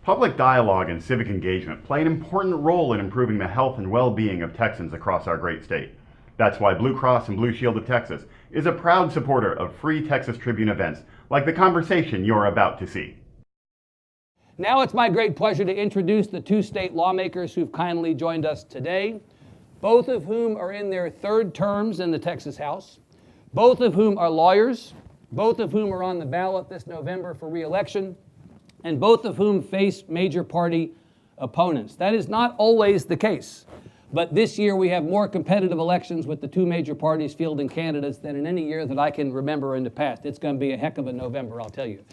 Public dialogue and civic engagement play an important role in improving the health and well-being of Texans across our great state. That's why Blue Cross and Blue Shield of Texas is a proud supporter of free Texas Tribune events like the conversation you're about to see. Now it's my great pleasure to introduce the two state lawmakers who've kindly joined us today, both of whom are in their third terms in the Texas House, both of whom are lawyers, both of whom are on the ballot this November for re-election, and both of whom face major party opponents. That is not always the case, but this year we have more competitive elections with the two major parties fielding candidates than in any year that I can remember in the past. It's going to be a heck of a November, I'll tell you.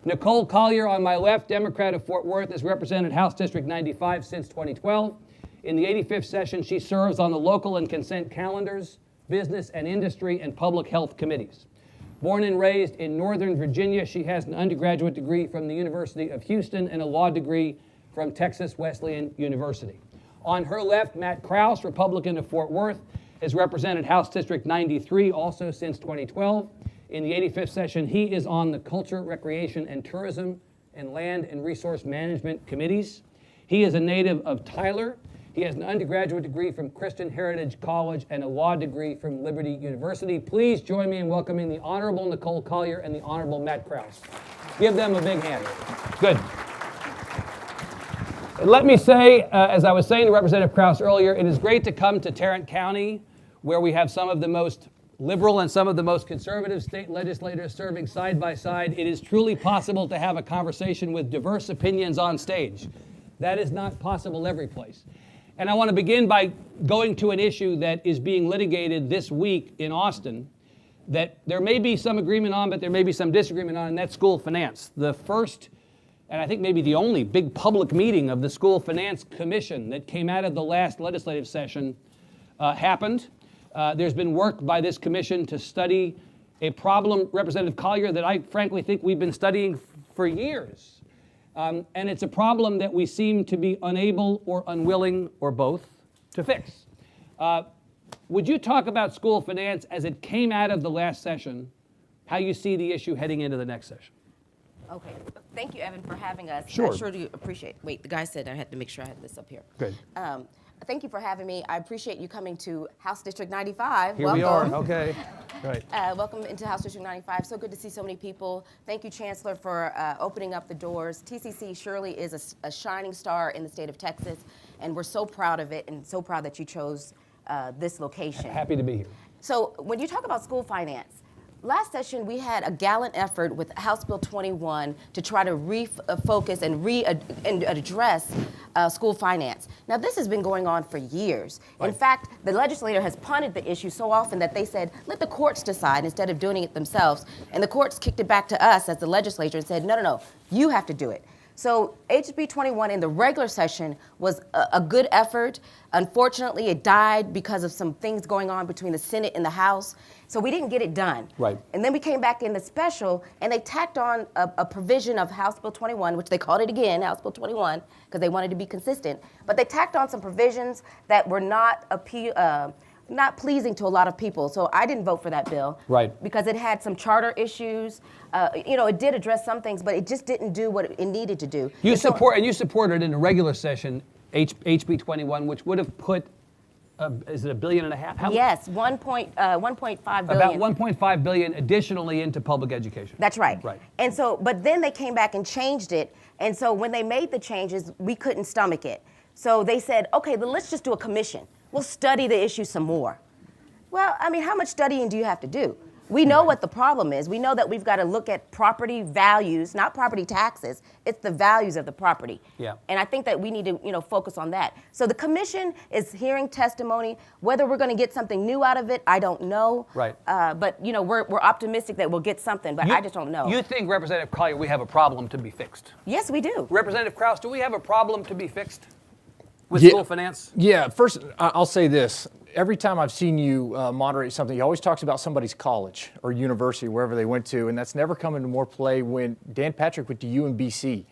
Nicole Collier on my left, Democrat of Fort Worth, has represented House District 95 since 2012. In the 85th session, she serves on the local and consent calendars, business and industry, and public health committees. Born and raised in Northern Virginia, she has an undergraduate degree from the University of Houston and a law degree from Texas Wesleyan University. On her left, Matt Krause, Republican of Fort Worth, has represented House District 93 also since 2012. In the 85th session, he is on the Culture, Recreation, and Tourism and Land and Resource Management committees. He is a native of Tyler. He has an undergraduate degree from Christian Heritage College and a law degree from Liberty University. Please join me in welcoming the Honorable Nicole Collier and the Honorable Matt Krause. Give them a big hand. Good. Let me say, as I was saying to Representative Krause earlier, it is great to come to Tarrant County, where we have some of the most liberal and some of the most conservative state legislators serving side by side. It is truly possible to have a conversation with diverse opinions on stage. That is not possible every place. And I want to begin by going to an issue that is being litigated this week in Austin that there may be some agreement on, but there may be some disagreement on, and that's school finance. The first, and I think maybe the only, big public meeting of the School Finance Commission that came out of the last legislative session happened. There's been work by this commission to study a problem, Representative Collier, that I frankly think we've been studying for years. And it's a problem that we seem to be unable or unwilling or both to fix. Would you talk about school finance as it came out of the last session, how you see the issue heading into the next session? Okay. Thank you, Evan, for having us. Sure. I sure do appreciate. Wait, the guy said I had to make sure I had this up here. Good. Thank you for having me. I appreciate you coming to House District 95. Here Welcome. we are. Okay. Right. Welcome into House District 95. So good to see so many people. Thank you, Chancellor, for opening up the doors. TCC surely is a shining star in the state of Texas, and we're so proud of it and so proud that you chose this location. Happy to be here. So when you talk about school finance, last session we had a gallant effort with House Bill 21 to try to refocus and address school finance. Now this has been going on for years. Right. In fact, the legislator has punted the issue so often that they said, let the courts decide instead of doing it themselves. And the courts kicked it back to us as the legislature and said, no, you have to do it. So HB 21 in the regular session was a good effort. Unfortunately, it died because of some things going on between the Senate and the House. So we didn't get it done. Right. And then we came back in the special, and they tacked on a provision of House Bill 21, which they called it again, House Bill 21, because they wanted to be consistent. But they tacked on some provisions that were not pleasing to a lot of people. So I didn't vote for that bill. Right. Because it had some charter issues. It did address some things, but it just didn't do what it needed to do. You supported in a regular session HB 21, which would have put, is it $1.5 billion? Yes, 1.5 billion. About 1.5 billion additionally into public education. That's right. Right. And so, but then they came back and changed it. And so when they made the changes, we couldn't stomach it. So they said, okay, then let's just do a commission. We'll study the issue some more. Well, I mean, how much studying do you have to do? We know what the problem is. We know that we've got to look at property values, not property taxes. It's the values of the property. Yeah. And I think that we need to, focus on that. So the commission is hearing testimony. Whether we're going to get something new out of it, I don't know. Right. But we're optimistic that we'll get something, but I just don't know. You think, Representative Collier, we have a problem to be fixed? Yes, we do. Representative Krause, do we have a problem to be fixed with school finance? Yeah. First, I'll say this. Every time I've seen you moderate something, you always talks about somebody's college or university, wherever they went to, and that's never come into more play when Dan Patrick went to UMBC.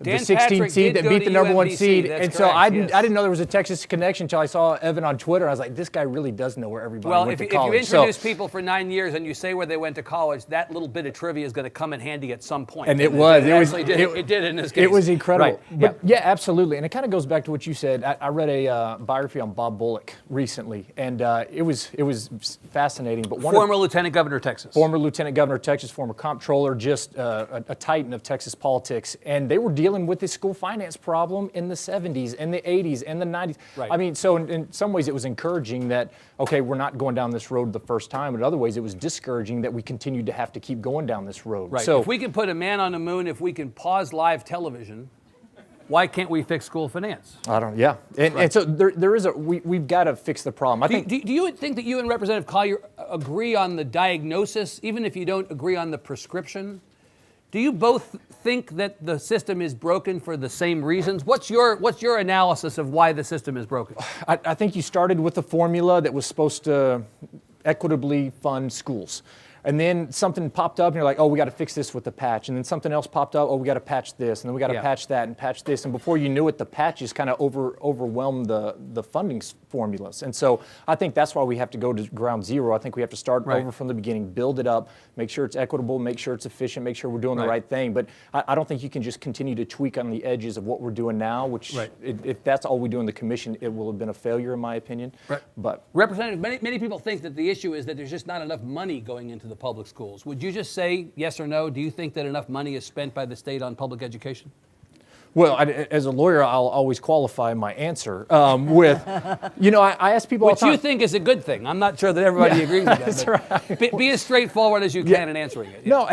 Dan the 16th Patrick seed did that go beat to the number one UMBC, seed. that's And so correct, I yes. didn't know there was a Texas connection until I saw Evan on Twitter. I was like, this guy really does know where everybody Well, went if to you college. introduce people for 9 years and you say where they went to college, that little bit of trivia is going to come in handy at some point. And it was. It did in this case. It was incredible. Right. But yeah, absolutely. And it kind of goes back to what you said. I read a biography on Bob Bullock recently, and it was fascinating. But Former Lieutenant Governor of Texas. Former Lieutenant Governor of Texas, former comptroller, just a titan of Texas politics. And they were dealing with this school finance problem in the 70s and the 80s and the 90s. Right. I mean, so in some ways it was encouraging that, okay, we're not going down this road the first time. But in other ways it was discouraging that we continued to have to keep going down this road. Right. So if we can put a man on the moon, if we can pause live television, why can't we fix school finance? yeah. And so there is we've got to fix the problem. I think. Do you think that you and Representative Collier agree on the diagnosis, even if you don't agree on the prescription? Do you both think that the system is broken for the same reasons? What's your analysis of why the system is broken? I think you started with a formula that was supposed to equitably fund schools. And then something popped up and you're like, oh, we got to fix this with the patch. And then something else popped up, oh, we got to patch this. And then we got to patch that and patch this. And before you knew it, the patches kind of overwhelmed the funding formulas. And so I think that's why we have to go to ground zero. I think we have to start over from the beginning, build it up, make sure it's equitable, make sure it's efficient, make sure we're doing the right thing. But I don't think you can just continue to tweak on the edges of what we're doing now, which if that's all we do in the commission, it will have been a failure in my opinion. Right. But Representative, many people think that the issue is that there's just not enough money going into the public schools. Would you just say yes or no? Do you think that enough money is spent by the state on public education? Well, as a lawyer, I'll always qualify my answer with, I ask people all the time. Which you think is a good thing. I'm not sure that everybody agrees with that. That's right. Be as straightforward as you can in answering it. No,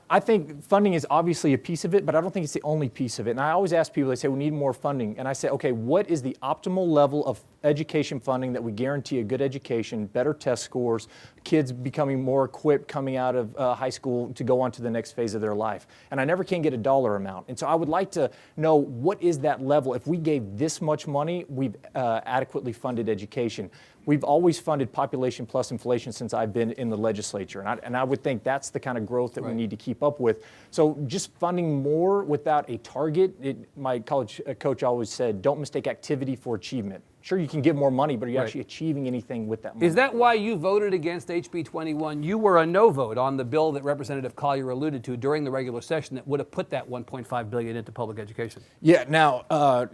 I think funding is obviously a piece of it, but I don't think it's the only piece of it. And I always ask people, they say, we need more funding. And I say, okay, what is the optimal level of education funding that would guarantee a good education, better test scores, kids becoming more equipped coming out of high school to go on to the next phase of their life? And I never can get a dollar amount. And so I would like to know, what is that level? If we gave this much money, we've adequately funded education. We've always funded population plus inflation since I've been in the legislature. And I would think that's the kind of growth that we need to keep up with. So just funding more without a target, my college coach always said, don't mistake activity for achievement. Sure, you can give more money, but are you actually achieving anything with that money? Is that why you voted against HB 21? You were a no vote on the bill that Representative Collier alluded to during the regular session that would have put that $1.5 billion into public education. Yeah, now,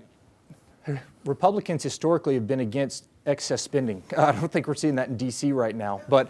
Republicans historically have been against excess spending. I don't think we're seeing that in D.C. right now, but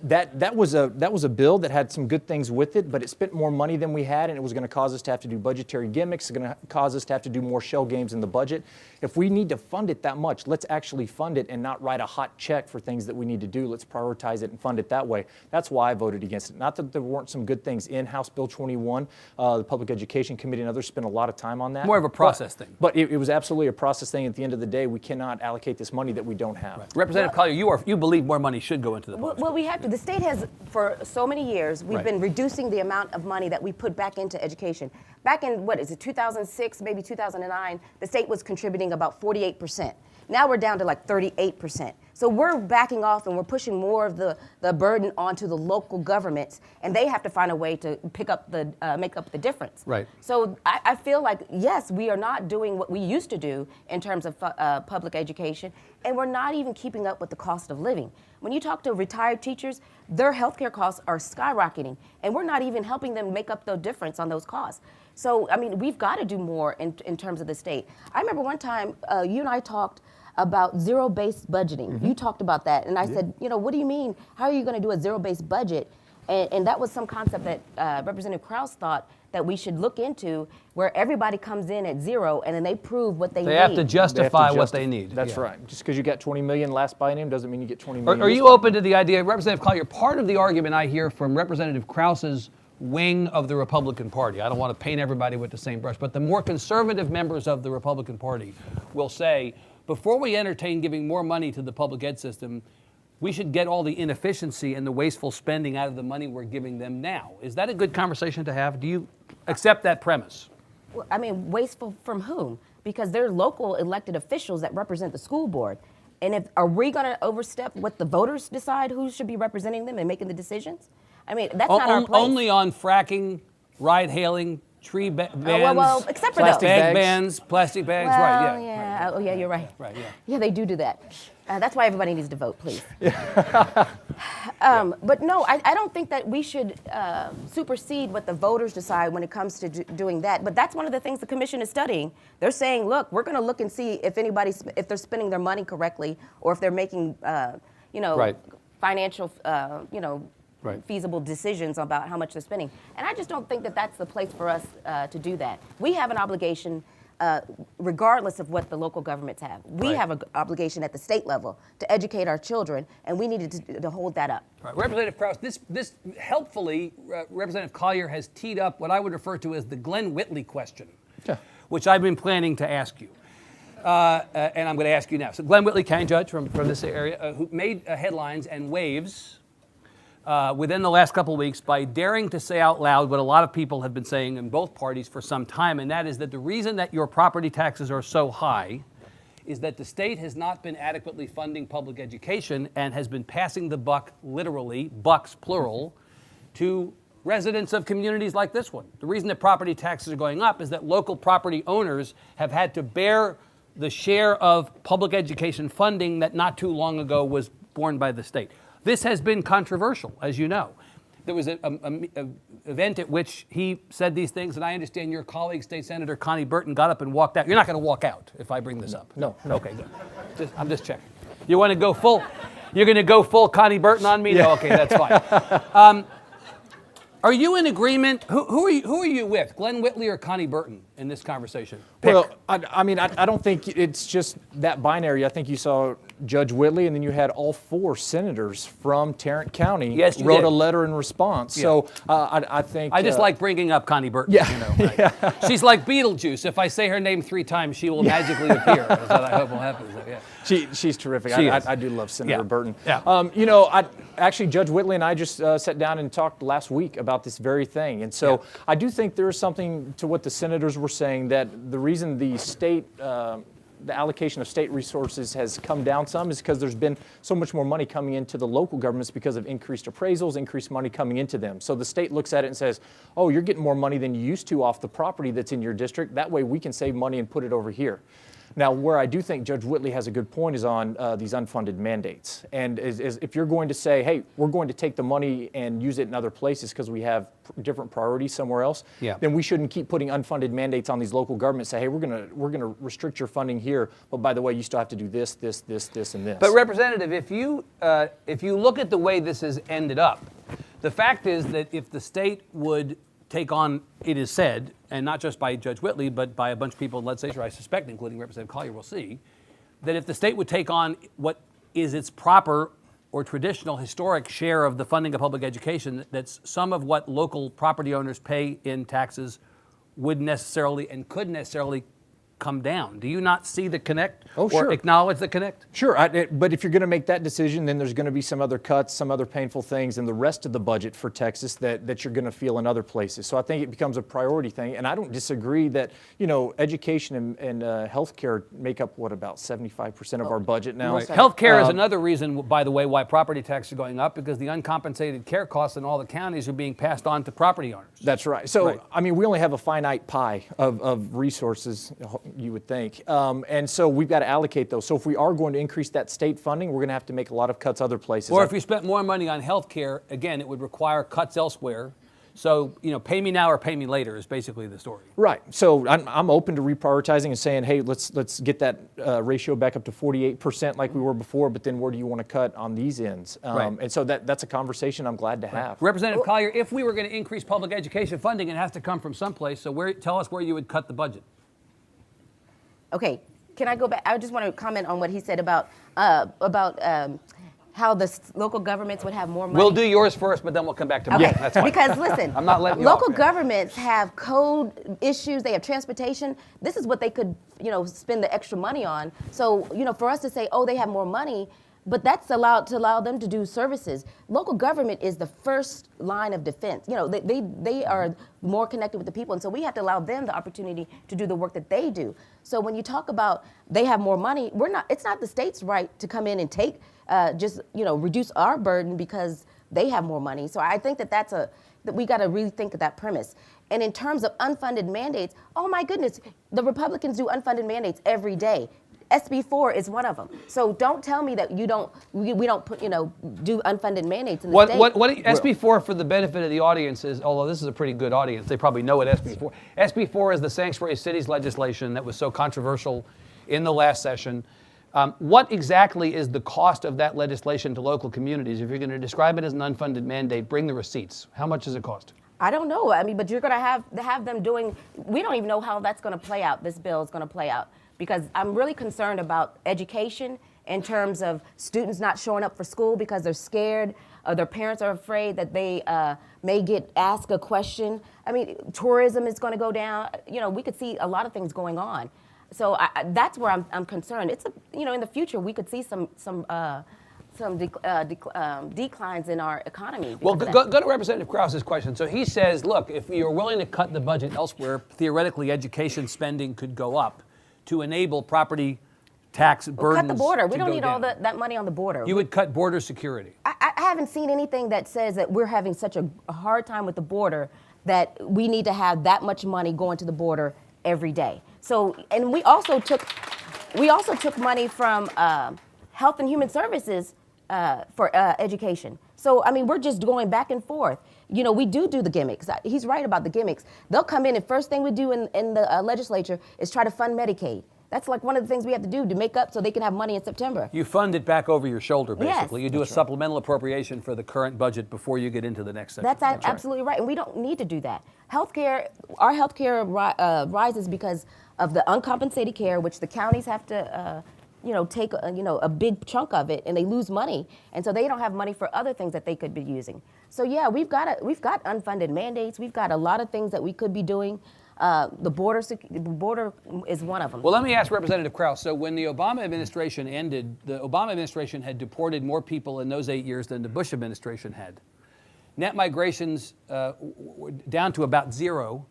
that was a bill that had some good things with it, but it spent more money than we had, and it was going to cause us to have to do budgetary gimmicks. It's going to cause us to have to do more shell games in the budget. If we need to fund it that much, let's actually fund it and not write a hot check for things that we need to do. Let's prioritize it and fund it that way. That's why I voted against it. Not that there weren't some good things in House Bill 21. The Public Education Committee and others spent a lot of time on that. More of a process thing. But it was absolutely a process thing. At the end of the day, we cannot allocate this money that we don't have. Right. Representative Collier, you believe more money should go into the public. Well, we have to. The state has, for so many years, we've been reducing the amount of money that we put back into education. Back in, 2006, maybe 2009, the state was contributing about 48%. Now we're down to like 38%. So we're backing off and we're pushing more of the burden onto the local governments, and they have to find a way to make up the difference. Right. So I feel like, yes, we are not doing what we used to do in terms of public education, and we're not even keeping up with the cost of living. When you talk to retired teachers, their healthcare costs are skyrocketing, and we're not even helping them make up the difference on those costs. So, I mean, we've got to do more in terms of the state. I remember one time you and I talked about zero-based budgeting. Mm-hmm. You talked about that, and I said, what do you mean? How are you going to do a zero-based budget? And that was some concept that Representative Krause thought that we should look into, where everybody comes in at zero and then they prove what they need. They have to justify what they need. That's right. Just because you got 20 million last biennium doesn't mean you get 20 million. Are you open to the idea, Representative Collier, part of the argument I hear from Representative Krause's wing of the Republican Party, I don't want to paint everybody with the same brush, but the more conservative members of the Republican Party will say, before we entertain giving more money to the public ed system, we should get all the inefficiency and the wasteful spending out of the money we're giving them now. Is that a good conversation to have? Do you accept that premise? Well, I mean, wasteful from whom? Because they're local elected officials that represent the school board. And are we going to overstep what the voters decide who should be representing them and making the decisions? I mean, that's not our place. Only on fracking, ride-hailing, bands. well, except for Plastic those. bag bags. bans, plastic bags, Well, right, yeah. Oh, yeah, you're right. Right, yeah. Yeah, they do that. That's why everybody needs to vote, please. But no, I don't think that we should supersede what the voters decide when it comes to doing that. But that's one of the things the commission is studying. They're saying, look, we're going to look and see if if they're spending their money correctly, or if they're making, Right. financial, Right. feasible decisions about how much they're spending. And I just don't think that that's the place for us to do that. We have an obligation, regardless of what the local governments have. We Right. have an obligation at the state level to educate our children, and we needed to hold that up. Right. Representative Krause, this helpfully, Representative Collier has teed up what I would refer to as the Glenn Whitley question, which I've been planning to ask you. And I'm going to ask you now. So Glenn Whitley, county judge from this area, who made headlines and waves within the last couple of weeks by daring to say out loud what a lot of people have been saying in both parties for some time, and that is that the reason that your property taxes are so high is that the state has not been adequately funding public education and has been passing the buck, literally, bucks plural, to residents of communities like this one. The reason that property taxes are going up is that local property owners have had to bear the share of public education funding that not too long ago was borne by the state. This has been controversial, as you know. There was an event at which he said these things, and I understand your colleague, State Senator Connie Burton, got up and walked out. You're not going to walk out if I bring this up. No. Okay, good. I'm just checking. You want to go full? You're going to go full Connie Burton on me? Yeah. No, okay, that's fine. Are you in agreement? Who are you with, Glenn Whitley or Connie Burton, in this conversation? Pick. Well, I don't think it's just that binary. I think you saw Judge Whitley, and then you had all 4 senators from Tarrant County Yes, you wrote did. a letter in response. Yeah. So I think I just like bringing up Connie Burton. Yeah. You know, right? She's like Beetlejuice. If I say her name 3 times, she will magically appear. That's what I hope will happen. So, yeah. She's terrific. She is. I do love Senator Yeah. Burton. Yeah. Actually, Judge Whitley and I just sat down and talked last week about this very thing. And so I do think there is something to what the senators were saying, that the reason the state, the allocation of state resources has come down some is because there's been so much more money coming into the local governments because of increased appraisals, increased money coming into them. So the state looks at it and says, oh, you're getting more money than you used to off the property that's in your district. That way we can save money and put it over here. Now, where I do think Judge Whitley has a good point is on these unfunded mandates. And is if you're going to say, hey, we're going to take the money and use it in other places because we have different priorities somewhere else, then we shouldn't keep putting unfunded mandates on these local governments. Say, hey, we're gonna restrict your funding here, but by the way, you still have to do this, this, this, this, and this. But Representative, if you look at the way this has ended up, the fact is that if the state would take on, it is said, and not just by Judge Whitley, but by a bunch of people in legislature, I suspect, including Representative Collier, we'll see, that if the state would take on what is its proper or traditional historic share of the funding of public education, that's some of what local property owners pay in taxes would necessarily and could necessarily come down. Do you not see the connect or acknowledge the connect? Sure, but if you're going to make that decision, then there's going to be some other cuts, some other painful things in the rest of the budget for Texas that you're going to feel in other places. So I think it becomes a priority thing, and I don't disagree that, education and healthcare make up, about 75% of our budget now. Right. Healthcare is another reason, by the way, why property taxes are going up, because the uncompensated care costs in all the counties are being passed on to property owners. That's right. So, we only have a finite pie of resources, you would think. And so we've got to allocate those. So if we are going to increase that state funding, we're going to have to make a lot of cuts other places. Or if you spent more money on health care, again, it would require cuts elsewhere. So, pay me now or pay me later is basically the story. Right. So I'm open to reprioritizing and saying, hey, let's get that ratio back up to 48% like we were before, but then where do you want to cut on these ends? And so that's a conversation I'm glad to have. Representative Collier, if we were going to increase public education funding, it has to come from someplace. So tell us where you would cut the budget. Okay, can I go back? I just want to comment on what he said about how the local governments would have more money. We'll do yours first, but then we'll come back to mine. Okay. That's fine. Because listen, I'm not letting you local off, governments have code issues, they have transportation. This is what they could, spend the extra money on. So, for us to say, oh, they have more money, but that's allowed to allow them to do services. Local government is the first line of defense. They are more connected with the people, and so we have to allow them the opportunity to do the work that they do. So when you talk about they have more money, it's not the state's right to come in and take, reduce our burden because they have more money. So I think that we got to really think of that premise. And in terms of unfunded mandates, oh my goodness, the Republicans do unfunded mandates every day. SB4 is one of them. So don't tell me that we don't put, do unfunded mandates in the state. What SB4, for the benefit of the audience, is, although this is a pretty good audience, they probably know what SB4 is the Sanctuary Cities legislation that was so controversial in the last session. What exactly is the cost of that legislation to local communities? If you're going to describe it as an unfunded mandate, bring the receipts. How much does it cost? I don't know. I mean, but you're going to have them doing, we don't even know how that's going to play out, this bill is going to play out. Because I'm really concerned about education in terms of students not showing up for school because they're scared, or their parents are afraid that they may get asked a question. I mean, tourism is going to go down. We could see a lot of things going on. So that's where I'm concerned. It's in the future we could see some declines in our economy. Well, go to Representative Krause's question. So he says, look, if you're willing to cut the budget elsewhere, theoretically education spending could go up to enable property tax burdens. Cut the border. We don't need down. all that money on the border. You would cut border security. I haven't seen anything that says that we're having such a hard time with the border that we need to have that much money going to the border every day. So, and we also took money from Health and Human Services for education. So, I mean, we're just going back and forth. We do the gimmicks. He's right about the gimmicks. They'll come in and first thing we do in the legislature is try to fund Medicaid. That's like one of the things we have to do to make up so they can have money in September. You fund it back over your shoulder, basically. Yes. You do a supplemental appropriation for the current budget before you get into the next section. That's absolutely right. And we don't need to do that. Our healthcare rises because of the uncompensated care, which the counties have to take a big chunk of it, and they lose money, and so they don't have money for other things that they could be using. So yeah, we've got unfunded mandates. We've got a lot of things that we could be doing. The border is one of them. Well, let me ask Representative Krause. So when the Obama administration ended, the Obama administration had deported more people in those 8 years than the Bush administration had. Net migrations were down to about zero.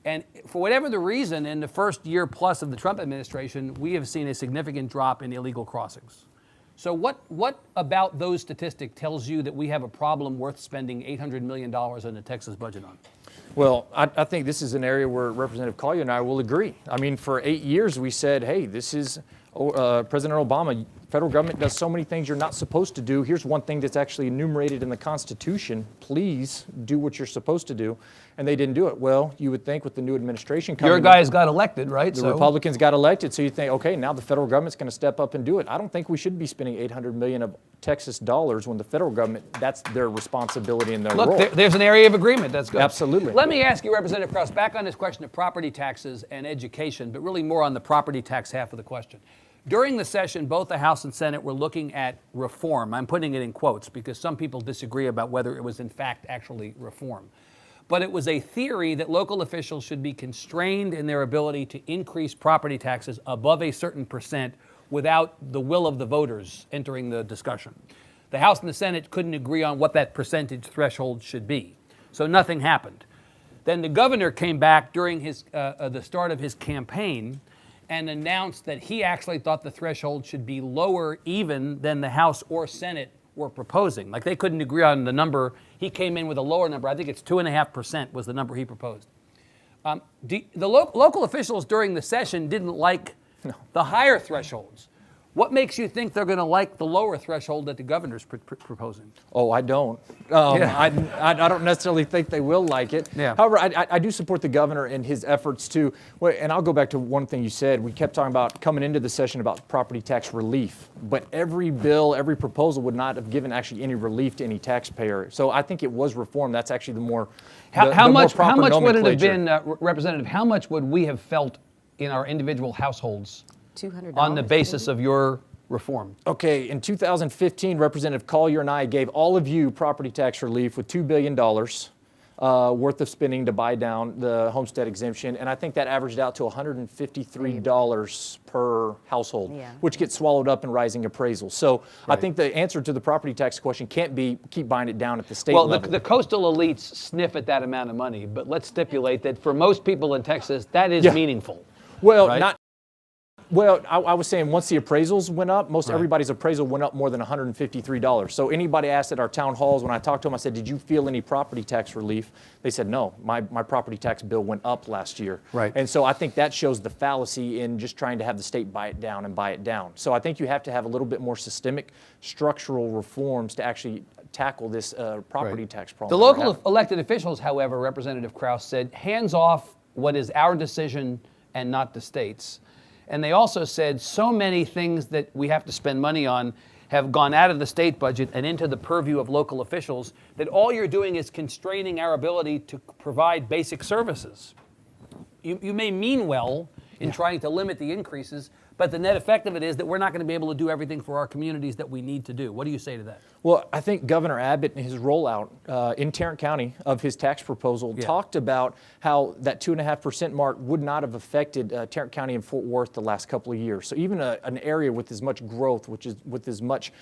And for whatever the reason, in the first year plus of the Trump administration, we have seen a significant drop in illegal crossings. So what about those statistics tells you that we have a problem worth spending $800 million in the Texas budget on? Well, I think this is an area where Representative Collier and I will agree. I mean, for 8 years we said, hey, this is President Obama, federal government does so many things you're not supposed to do. Here's one thing that's actually enumerated in the Constitution. Please do what you're supposed to do. And they didn't do it. Well, you would think with the new administration coming, your guys got elected, right? The Republicans got elected, so you think, okay, now the federal government's going to step up and do it. I don't think we should be spending $800 million of Texas dollars when the federal government, that's their responsibility and their role. Look, there's an area of agreement. That's good. Absolutely. Let me ask you, Representative Krause, back on this question of property taxes and education, but really more on the property tax half of the question. During the session, both the House and Senate were looking at reform. I'm putting it in quotes because some people disagree about whether it was in fact actually reform. But it was a theory that local officials should be constrained in their ability to increase property taxes above a certain percent without the will of the voters entering the discussion. The House and the Senate couldn't agree on what that percentage threshold should be. So nothing happened. Then the governor came back during the start of his campaign and announced that he actually thought the threshold should be lower even than the House or Senate were proposing. Like they couldn't agree on the number. He came in with a lower number. I think it's 2.5% was the number he proposed. The local officials during the session didn't like the higher thresholds. What makes you think they're going to like the lower threshold that the governor's proposing? Oh, I don't. I don't necessarily think they will like it. Yeah. However, I do support the governor in his efforts to, and I'll go back to one thing you said. We kept talking about coming into the session about property tax relief, but every bill, every proposal would not have given actually any relief to any taxpayer. So I think it was reform. That's actually the more How much proper would it have been, nomenclature. Representative, how much would we have felt in our individual households $200 on the basis of your reform? Okay, in 2015, Representative Collier and I gave all of you property tax relief with $2 billion worth of spending to buy down the homestead exemption, and I think that averaged out to $153 per household, which gets swallowed up in rising appraisals. So I think the answer to the property tax question can't be keep buying it down at the state level. The coastal elites sniff at that amount of money, but let's stipulate that for most people in Texas, that is meaningful. Well, right? Well, I was saying once the appraisals went up, most everybody's appraisal went up more than $153. So anybody asked at our town halls, when I talked to them, I said, did you feel any property tax relief? They said, no, my property tax bill went up last year. Right. And so I think that shows the fallacy in just trying to have the state buy it down and buy it down. So I think you have to have a little bit more systemic structural reforms to actually tackle this property tax problem. The local elected officials, however, Representative Krause said, hands off what is our decision and not the state's. And they also said so many things that we have to spend money on have gone out of the state budget and into the purview of local officials that all you're doing is constraining our ability to provide basic services. You may mean well in trying to limit the increases, but the net effect of it is that we're not going to be able to do everything for our communities that we need to do. What do you say to that? Well, I think Governor Abbott in his rollout in Tarrant County of his tax proposal talked about how that 2.5% mark would not have affected Tarrant County and Fort Worth the last couple of years. So even an area with as much growth, with as much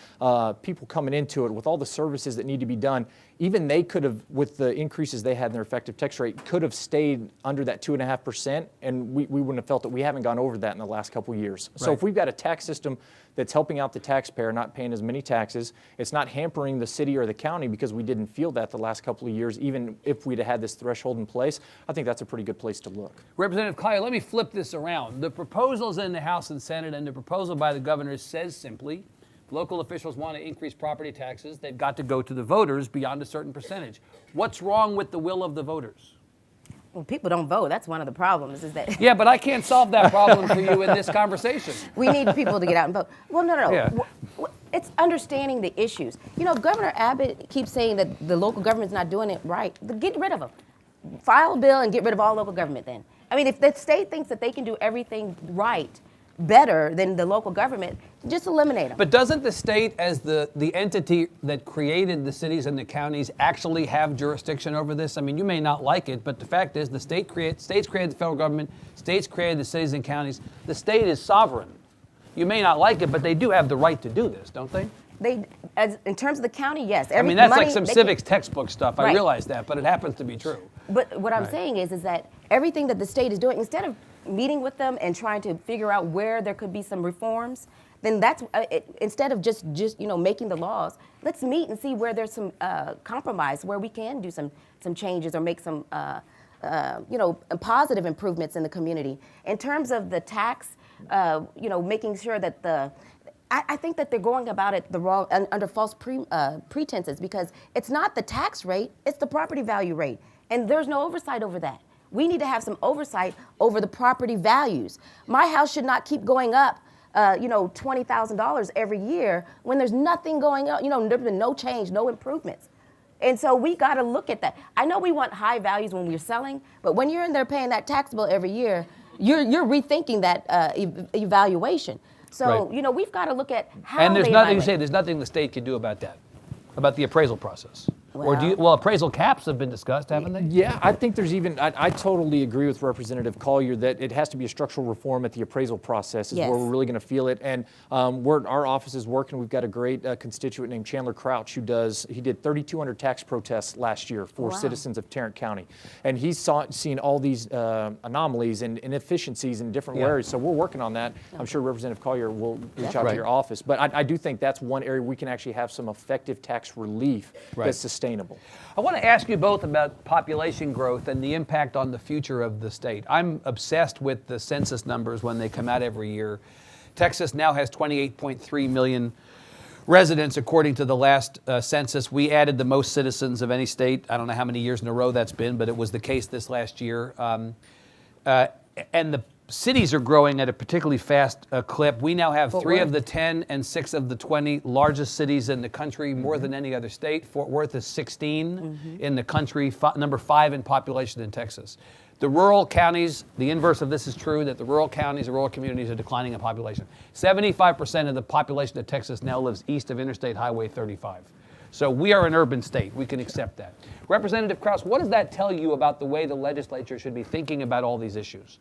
people coming into it, with all the services that need to be done, even they could have, with the increases they had in their effective tax rate, could have stayed under that 2.5%, and we wouldn't have felt that. We haven't gone over that in the last couple of years. So if we've got a tax system that's helping out the taxpayer, not paying as many taxes, it's not hampering the city or the county because we didn't feel that the last couple of years, even if we'd have had this threshold in place, I think that's a pretty good place to look. Representative Collier, let me flip this around. The proposals in the House and Senate and the proposal by the governor says simply, if local officials want to increase property taxes, they've got to go to the voters beyond a certain percentage. What's wrong with the will of the voters? Well, people don't vote. That's one of the problems. Is that Yeah, but I can't solve that problem for you in this conversation. we need people to get out and vote. Well, no. Yeah. It's understanding the issues. You know, Governor Abbott keeps saying that the local government's not doing it right. Get rid of them. File a bill and get rid of all local government then. I mean, if the state thinks that they can do everything right, better than the local government, just eliminate them. But doesn't the state, as the entity that created the cities and the counties, actually have jurisdiction over this? I mean, you may not like it, but the fact is the states created the federal government, states created the cities and counties. The state is sovereign. You may not like it, but they do have the right to do this, don't they? In terms of the county, yes. I mean, that's like some civics textbook stuff. I realize that, but it happens to be true. But what I'm saying is that everything that the state is doing, instead of meeting with them and trying to figure out where there could be some reforms, then that's instead of just making the laws, let's meet and see where there's some compromise, where we can do some changes or make some positive improvements in the community. In terms of the tax, making sure that I think that they're going about it the wrong under false pretenses, because it's not the tax rate, it's the property value rate, and there's no oversight over that. We need to have some oversight over the property values. My house should not keep going up, $20,000 every year when there's nothing going on. There's been no change, no improvements. And so we got to look at that. I know we want high values when we're selling, but when you're in there paying that tax bill every year, you're rethinking that evaluation. So, we've got to look at how And there's they nothing, you evaluate. say there's nothing the state can do about that, about the appraisal process. Well- Appraisal caps have been discussed, haven't they? Yeah, I think there's even, I totally agree with Representative Collier that it has to be a structural reform at the appraisal process is Yes. where we're really going to feel it. And our office is working. We've got a great constituent named Chandler Crouch he did 3,200 tax protests last year for citizens of Tarrant County. And he's seen all these anomalies and inefficiencies in different areas. So we're working on that. I'm sure Representative Collier will reach out to your office. But I do think that's one area we can actually have some effective tax relief that's sustainable. I want to ask you both about population growth and the impact on the future of the state. I'm obsessed with the census numbers when they come out every year. Texas now has 28.3 million residents according to the last census. We added the most citizens of any state. I don't know how many years in a row that's been, but it was the case this last year. And the cities are growing at a particularly fast clip. We now have 3 of the 10 and 6 of the 20 largest cities in the country, more than any other state. Fort Worth is 16 in the country, number 5 in population in Texas. The rural counties, the inverse of this is true, that the rural counties, the rural communities are declining in population. 75% of the population of Texas now lives east of Interstate Highway 35. So we are an urban state. We can accept that. Representative Krause, what does that tell you about the way the legislature should be thinking about all these issues?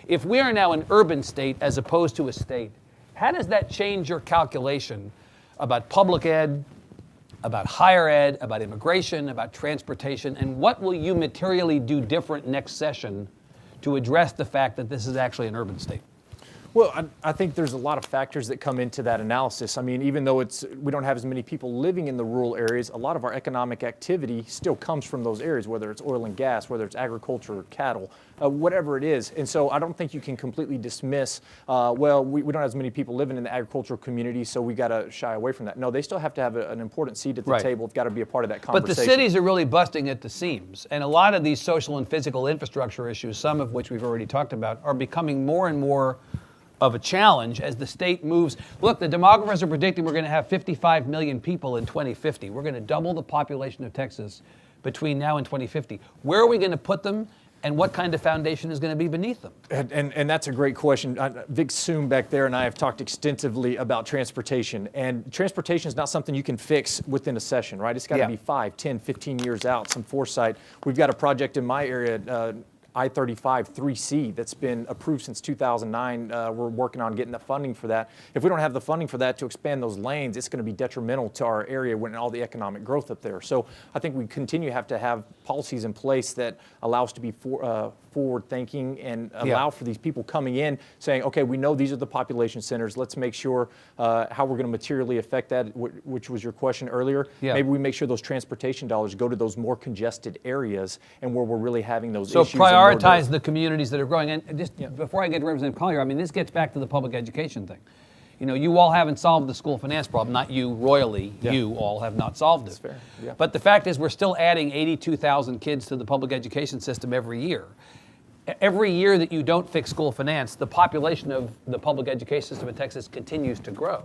If we are now an urban state as opposed to a state, how does that change your calculation about public ed, about higher ed, about immigration, about transportation, and what will you materially do different next session to address the fact that this is actually an urban state? Well, I think there's a lot of factors that come into that analysis. I mean, even though we don't have as many people living in the rural areas, a lot of our economic activity still comes from those areas, whether it's oil and gas, whether it's agriculture or cattle, whatever it is. And so I don't think you can completely dismiss, well, we don't have as many people living in the agricultural community, so we got to shy away from that. No, they still have to have an important seat at the table. It's got to be a part of that conversation. But the cities are really busting at the seams. And a lot of these social and physical infrastructure issues, some of which we've already talked about, are becoming more and more of a challenge as the state moves. Look, the demographers are predicting we're going to have 55 million people in 2050. We're going to double the population of Texas between now and 2050. Where are we going to put them, and what kind of foundation is going to be beneath them? And that's a great question. Vic Soom back there and I have talked extensively about transportation. And transportation is not something you can fix within a session, right? It's got to be 5, 10, 15 years out, some foresight. We've got a project in my area, I-35 3C, that's been approved since 2009. We're working on getting the funding for that. If we don't have the funding for that to expand those lanes, it's going to be detrimental to our area when all the economic growth up there. So I think we continue to have policies in place that allow us to be forward thinking and allow for these people coming in saying, okay, we know these are the population centers. Let's make sure how we're going to materially affect that, which was your question earlier. Maybe we make sure those transportation dollars go to those more congested areas and where we're really having those issues. So prioritize the communities that are growing. And just before I get to Representative Collier, I mean, this gets back to the public education thing. You know, you all haven't solved the school finance problem, not you royally, you all have not solved it. That's fair. Yeah. But the fact is we're still adding 82,000 kids to the public education system every year. Every year that you don't fix school finance, the population of the public education system in Texas continues to grow.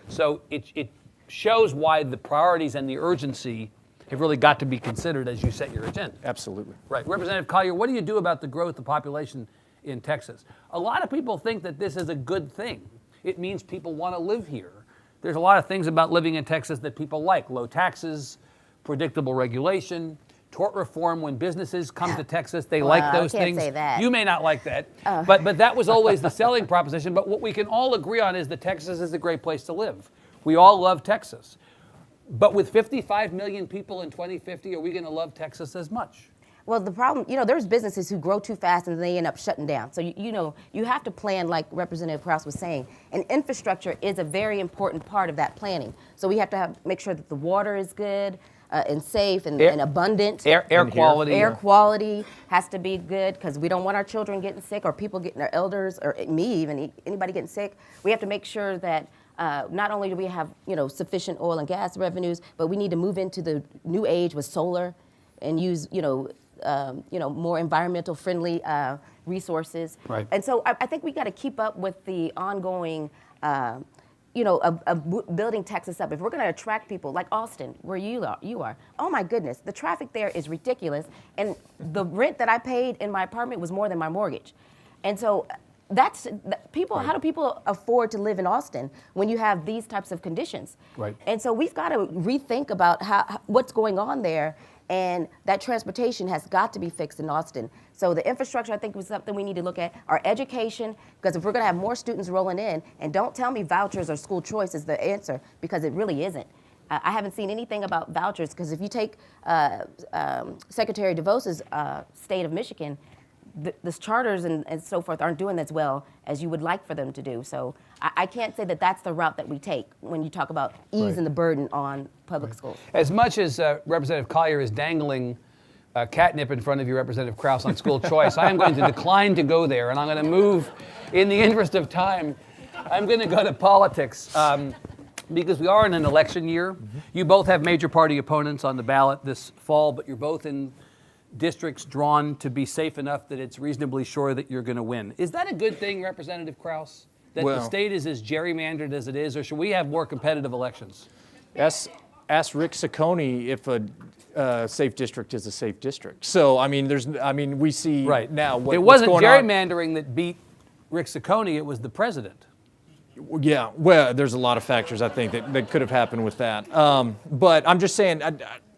So it shows why the priorities and the urgency have really got to be considered as you set your agenda. Absolutely. Right. Representative Collier, what do you do about the growth of population in Texas? A lot of people think that this is a good thing. It means people want to live here. There's a lot of things about living in Texas that people like. Low taxes, predictable regulation, tort reform. When businesses come to Texas, they like those I can't things. say that. You may not like that, but that was always the selling proposition. But what we can all agree on is that Texas is a great place to live. We all love Texas. But with 55 million people in 2050, are we going to love Texas as much? Well, the problem, there's businesses who grow too fast and they end up shutting down. So, you have to plan, like Representative Krause was saying, and infrastructure is a very important part of that planning. So we have to make sure that the water is good and safe and abundant. Air quality. Air quality has to be good because we don't want our children getting sick or people getting, our elders, or me even, anybody getting sick. We have to make sure that not only do we have, sufficient oil and gas revenues, but we need to move into the new age with solar and use, more environmental friendly resources. Right. And so I think we got to keep up with the ongoing, of building Texas up. If we're going to attract people like Austin, where you are, oh my goodness, the traffic there is ridiculous. And the rent that I paid in my apartment was more than my mortgage. And so people. How do people afford to live in Austin when you have these types of conditions? Right. And so we've got to rethink about what's going on there, and that transportation has got to be fixed in Austin. So the infrastructure, I think, was something we need to look at. Our education, because if we're going to have more students rolling in, and don't tell me vouchers or school choice is the answer, because it really isn't. I haven't seen anything about vouchers, because if you take Secretary DeVos's state of Michigan, the charters and so forth aren't doing as well as you would like for them to do. So I can't say that that's the route that we take when you talk about easing the burden on public schools. As much as Representative Collier is dangling catnip in front of you, Representative Krause, on school choice, I am going to decline to go there, and I'm going to move, in the interest of time, I'm going to go to politics. Because we are in an election year. You both have major party opponents on the ballot this fall, but you're both in districts drawn to be safe enough that it's reasonably sure that you're going to win. Is that a good thing, Representative Krause? That the state is as gerrymandered as it is, or should we have more competitive elections? Ask Rick Saccone if a safe district is a safe district. So, we see now it wasn't gerrymandering that beat Rick Saccone, it was the president. Yeah, well, there's a lot of factors, I think, that could have happened with that. But I'm just saying,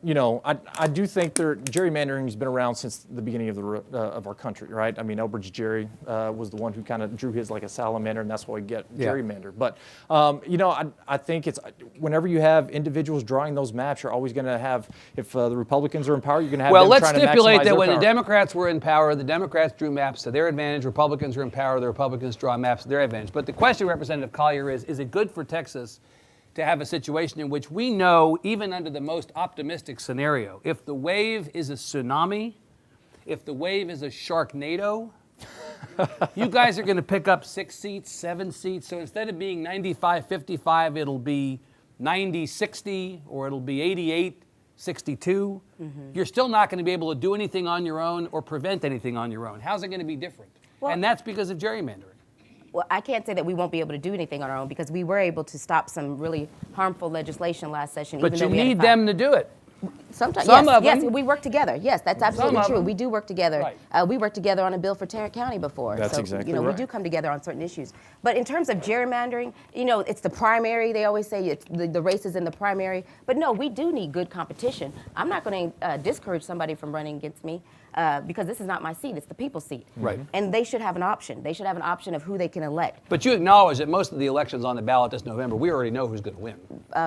I do think gerrymandering has been around since the beginning of our country, right? I mean, Elbridge Gerry was the one who kind of drew his like a salamander, and that's why we get gerrymander. But, I think it's whenever you have individuals drawing those maps, you're always going to have, if the Republicans are in power, you're going to have them let's trying to stipulate maximize that their when power. the Democrats were in power, the Democrats drew maps to their advantage. Republicans are in power, the Republicans draw maps to their advantage. But the question, Representative Collier, is it good for Texas to have a situation in which we know, even under the most optimistic scenario, if the wave is a tsunami, if the wave is a Sharknado, you guys are going to pick up 6 seats, 7 seats. So instead of being 95-55, it'll be 90-60, or it'll be 88-62. You're still not going to be able to do anything on your own or prevent anything on your own. How's it going to be different? Well, and that's because of gerrymandering. Well, I can't say that we won't be able to do anything on our own, because we were able to stop some really harmful legislation last session. But even you though we had to need fight. them to do it. Sometimes, Some yes, of yes, them. we work together. Yes, that's absolutely of true. them. We do work together. Right. We worked together on a bill for Tarrant County before. That's so, exactly we right. do come together on certain issues. But in terms of gerrymandering, it's the primary. They always say it's the race is in the primary. But no, we do need good competition. I'm not going to discourage somebody from running against me. Because this is not my seat, it's the people's seat. Right. And they should have an option. They should have an option of who they can elect. But you acknowledge that most of the elections on the ballot this November, we already know who's going to win.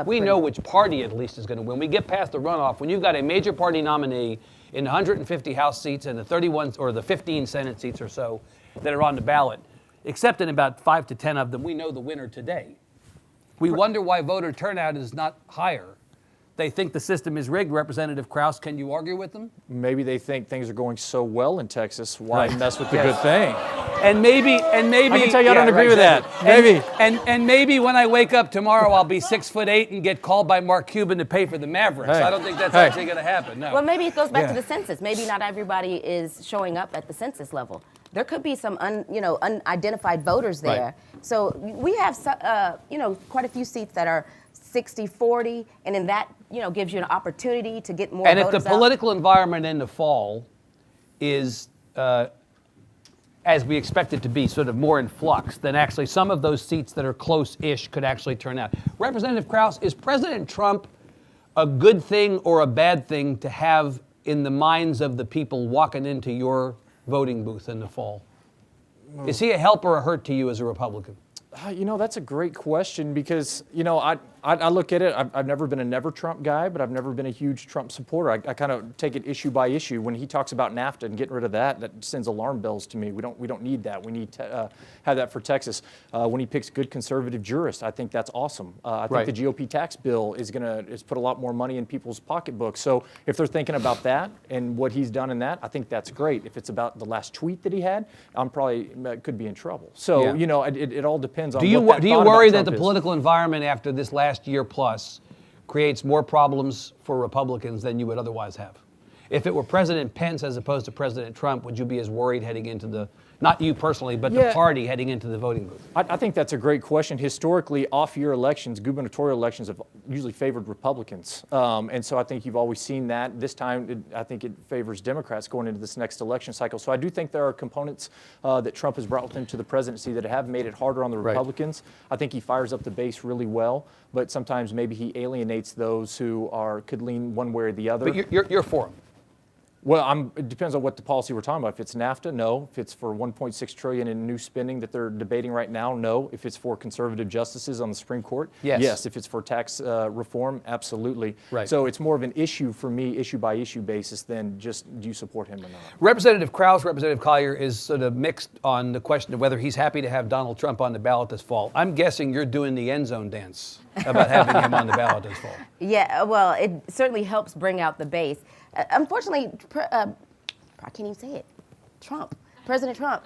We know which party at least is going to win. We get past the runoff. When you've got a major party nominee in 150 House seats and the 31 or the 15 Senate seats or so that are on the ballot, except in about 5 to 10 of them, we know the winner today. We wonder why voter turnout is not higher. They think the system is rigged. Representative Krause, can you argue with them? Maybe they think things are going so well in Texas. Why mess with the good thing? And maybe I can tell you I don't agree with that. Maybe. And maybe when I wake up tomorrow, I'll be 6'8" and get called by Mark Cuban to pay for the Mavericks. Hey. I don't think that's actually going to happen. No. Well, maybe it goes back to the census. Maybe not everybody is showing up at the census level. There could be some unidentified voters there. Right. So we have quite a few seats that are 60-40, and then that gives you an opportunity to get more and voters if the political environment in the fall is as we expect it to be, sort of more in flux, then actually some of those seats that are close-ish could actually turn out. Representative Krause, is President Trump a good thing or a bad thing to have in the minds of the people walking into your voting booth in the fall? Is he a help or a hurt to you as a Republican? That's a great question because, I look at it, I've never been a never Trump guy, but I've never been a huge Trump supporter. I kind of take it issue by issue. When he talks about NAFTA and getting rid of that sends alarm bells to me. We don't need that. We need to have that for Texas. When he picks good conservative jurists, I think that's awesome. I think the GOP tax bill is put a lot more money in people's pocketbooks. So if they're thinking about that and what he's done in that, I think that's great. If it's about the last tweet that he had, I'm probably could be in trouble. So, it all depends on do you what do you worry that the political environment after this last year plus creates more problems for Republicans than you would otherwise have? If it were President Pence as opposed to President Trump, would you be as worried heading into the, not you personally, but the party heading into the voting booth? I think that's a great question. Historically, off-year elections, gubernatorial elections have usually favored Republicans. And so I think you've always seen that. This time, I think it favors Democrats going into this next election cycle. So I do think there are components that Trump has brought with him to the presidency that have made it harder on the Republicans. I think he fires up the base really well, but sometimes maybe he alienates those who could lean one way or the other. But you're for him. Well, it depends on what the policy we're talking about. If it's NAFTA, no. If it's for $1.6 trillion in new spending that they're debating right now, no. If it's for conservative justices on the Supreme Court, yes. If it's for tax reform, absolutely. Right. So it's more of an issue for me, issue by issue basis, than just do you support him or not. Representative Krause, Representative Collier is sort of mixed on the question of whether he's happy to have Donald Trump on the ballot this fall. I'm guessing you're doing the end zone dance about having him on the ballot this fall. Yeah, well, it certainly helps bring out the base. Unfortunately, I can't even say it. President Trump,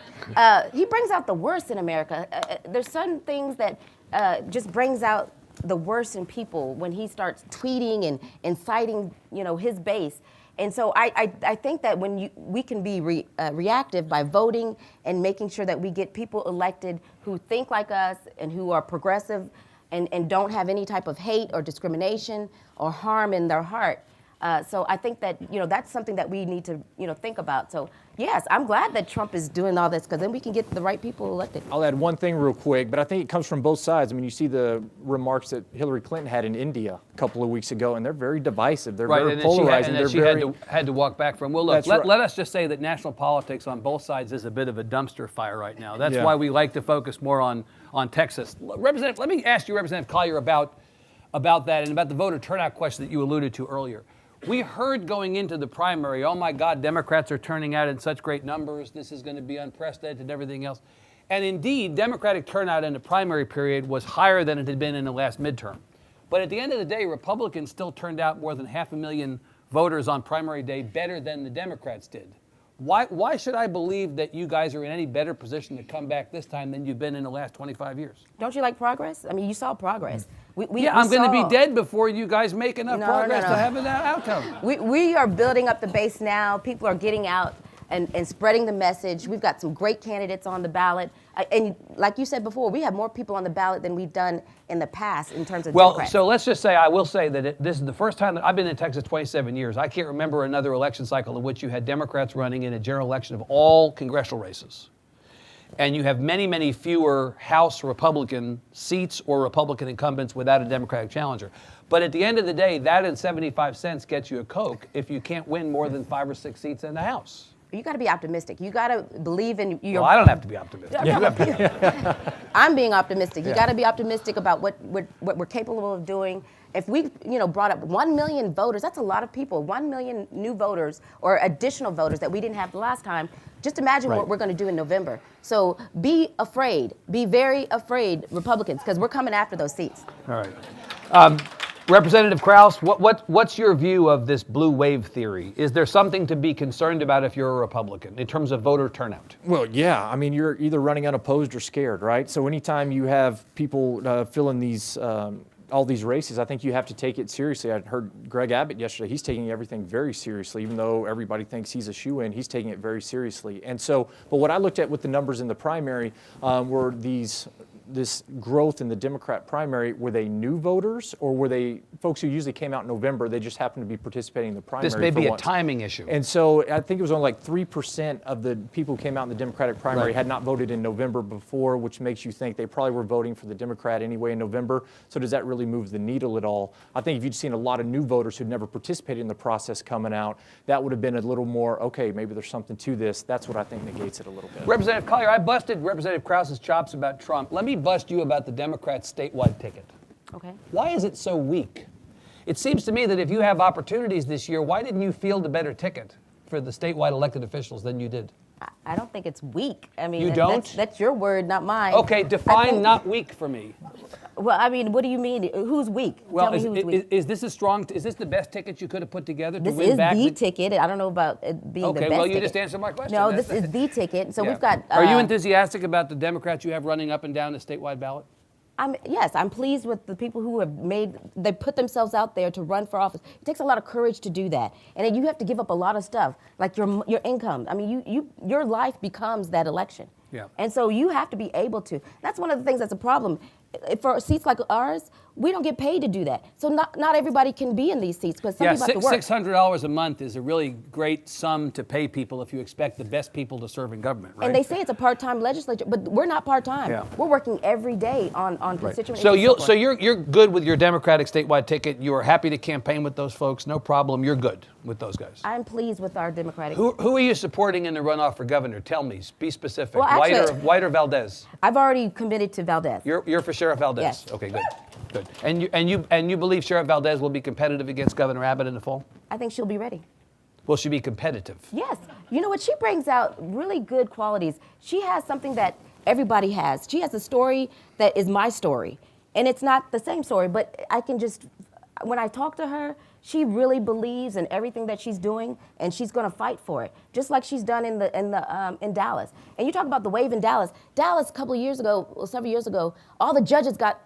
he brings out the worst in America. There's some things that just brings out the worst in people when he starts tweeting and inciting, his base. And so I think that when we can be reactive by voting and making sure that we get people elected who think like us and who are progressive and don't have any type of hate or discrimination or harm in their heart, So I think that, that's something that we need to, think about. So yes, I'm glad that Trump is doing all this, because then we can get the right people elected. I'll add one thing real quick, but I think it comes from both sides. I mean, you see the remarks that Hillary Clinton had in India a couple of weeks ago, and they're very divisive. They're very polarizing. And she had to walk back from. Well, look, let us just say that national politics on both sides is a bit of a dumpster fire right now. That's why we like to focus more on Texas. Representative, let me ask you, Representative Collier, about that and about the voter turnout question that you alluded to earlier. We heard going into the primary, oh my God, Democrats are turning out in such great numbers. This is going to be unprecedented and everything else. And indeed, Democratic turnout in the primary period was higher than it had been in the last midterm. But at the end of the day, Republicans still turned out more than 500,000 voters on primary day, better than the Democrats did. Why should I believe that you guys are in any better position to come back this time than you've been in the last 25 years? Don't you like progress? I mean, you saw progress. I'm going to be dead before you guys make enough progress to have an outcome. We are building up the base now. People are getting out and spreading the message. We've got some great candidates on the ballot. And like you said before, we have more people on the ballot than we've done in the past in terms of Democrats. So let's just say, I will say that this is the first time that I've been in Texas 27 years. I can't remember another election cycle in which you had Democrats running in a general election of all congressional races. And you have many, many fewer House Republican seats or Republican incumbents without a Democratic challenger. But at the end of the day, that and 75 cents gets you a Coke if you can't win more than 5 or 6 seats in the House. You got to be optimistic. You got to believe in your. Well, I don't have to be optimistic. I'm being optimistic. You got to be optimistic about what we're capable of doing. If we, brought up 1 million voters, that's a lot of people. 1 million new voters or additional voters that we didn't have the last time. Just imagine what we're going to do in November. So be afraid. Be very afraid, Republicans, because we're coming after those seats. All right. Representative Krause, what's your view of this blue wave theory? Is there something to be concerned about if you're a Republican in terms of voter turnout? Well, yeah. I mean, you're either running unopposed or scared, right? So anytime you have people filling these all these races, I think you have to take it seriously. I heard Greg Abbott yesterday. He's taking everything very seriously, even though everybody thinks he's a shoo-in. He's taking it very seriously. And so, but what I looked at with the numbers in the primary were this growth in the Democrat primary. Were they new voters, or were they folks who usually came out in November? They just happened to be participating in the primary. This may be a timing issue. And so I think it was only like 3% of the people who came out in the Democratic primary had not voted in November before, which makes you think they probably were voting for the Democrat anyway in November. So does that really move the needle at all? I think if you'd seen a lot of new voters who'd never participated in the process coming out, that would have been a little more, okay, maybe there's something to this. That's what I think negates it a little bit. Representative Collier, I busted Representative Krause's chops about Trump. Let me bust you about the Democrats' statewide ticket. Okay. Why is it so weak? It seems to me that if you have opportunities this year, why didn't you field a better ticket for the statewide elected officials than you did? I don't think it's weak. I mean, you don't? That's your word, not mine. Okay, define not weak for me. Well, I mean, what do you mean? Who's weak? Well, Tell me who's weak. Is this a strong? Is this the best ticket you could have put together to this win back? This is the ticket. I don't know about it being the best. Okay, well, you ticket. just answered my question. No, this is the ticket. So we've got. Are you enthusiastic about the Democrats you have running up and down the statewide ballot? Yes, I'm pleased with the people who have they put themselves out there to run for office. It takes a lot of courage to do that. And then you have to give up a lot of stuff, like your income. I mean, your life becomes that election. Yeah. And so you have to be able to. That's one of the things that's a problem. For seats like ours, we don't get paid to do that. So not everybody can be in these seats because some people have to work. $600 a month is a really great sum to pay people if you expect the best people to serve in government, right? And they say it's a part-time legislature, but we're not part-time. Yeah. We're working every day on constituent So issues. you're good with your Democratic statewide ticket. You are happy to campaign with those folks. No problem. You're good with those guys. I'm pleased with our Democratic. Who are you supporting in the runoff for governor? Tell me. Be specific. Well, actually, White or Valdez? I've already committed to Valdez. You're for Sheriff Valdez. Yes. Okay, good. Good. And you believe Sheriff Valdez will be competitive against Governor Abbott in the fall? I think she'll be ready. Will she be competitive? Yes. You know what? She brings out really good qualities. She has something that everybody has. She has a story that is my story. And it's not the same story, but I can just, when I talk to her, she really believes in everything that she's doing, and she's going to fight for it, just like she's done in Dallas. And you talk about the wave in Dallas. Dallas, several years ago, all the judges got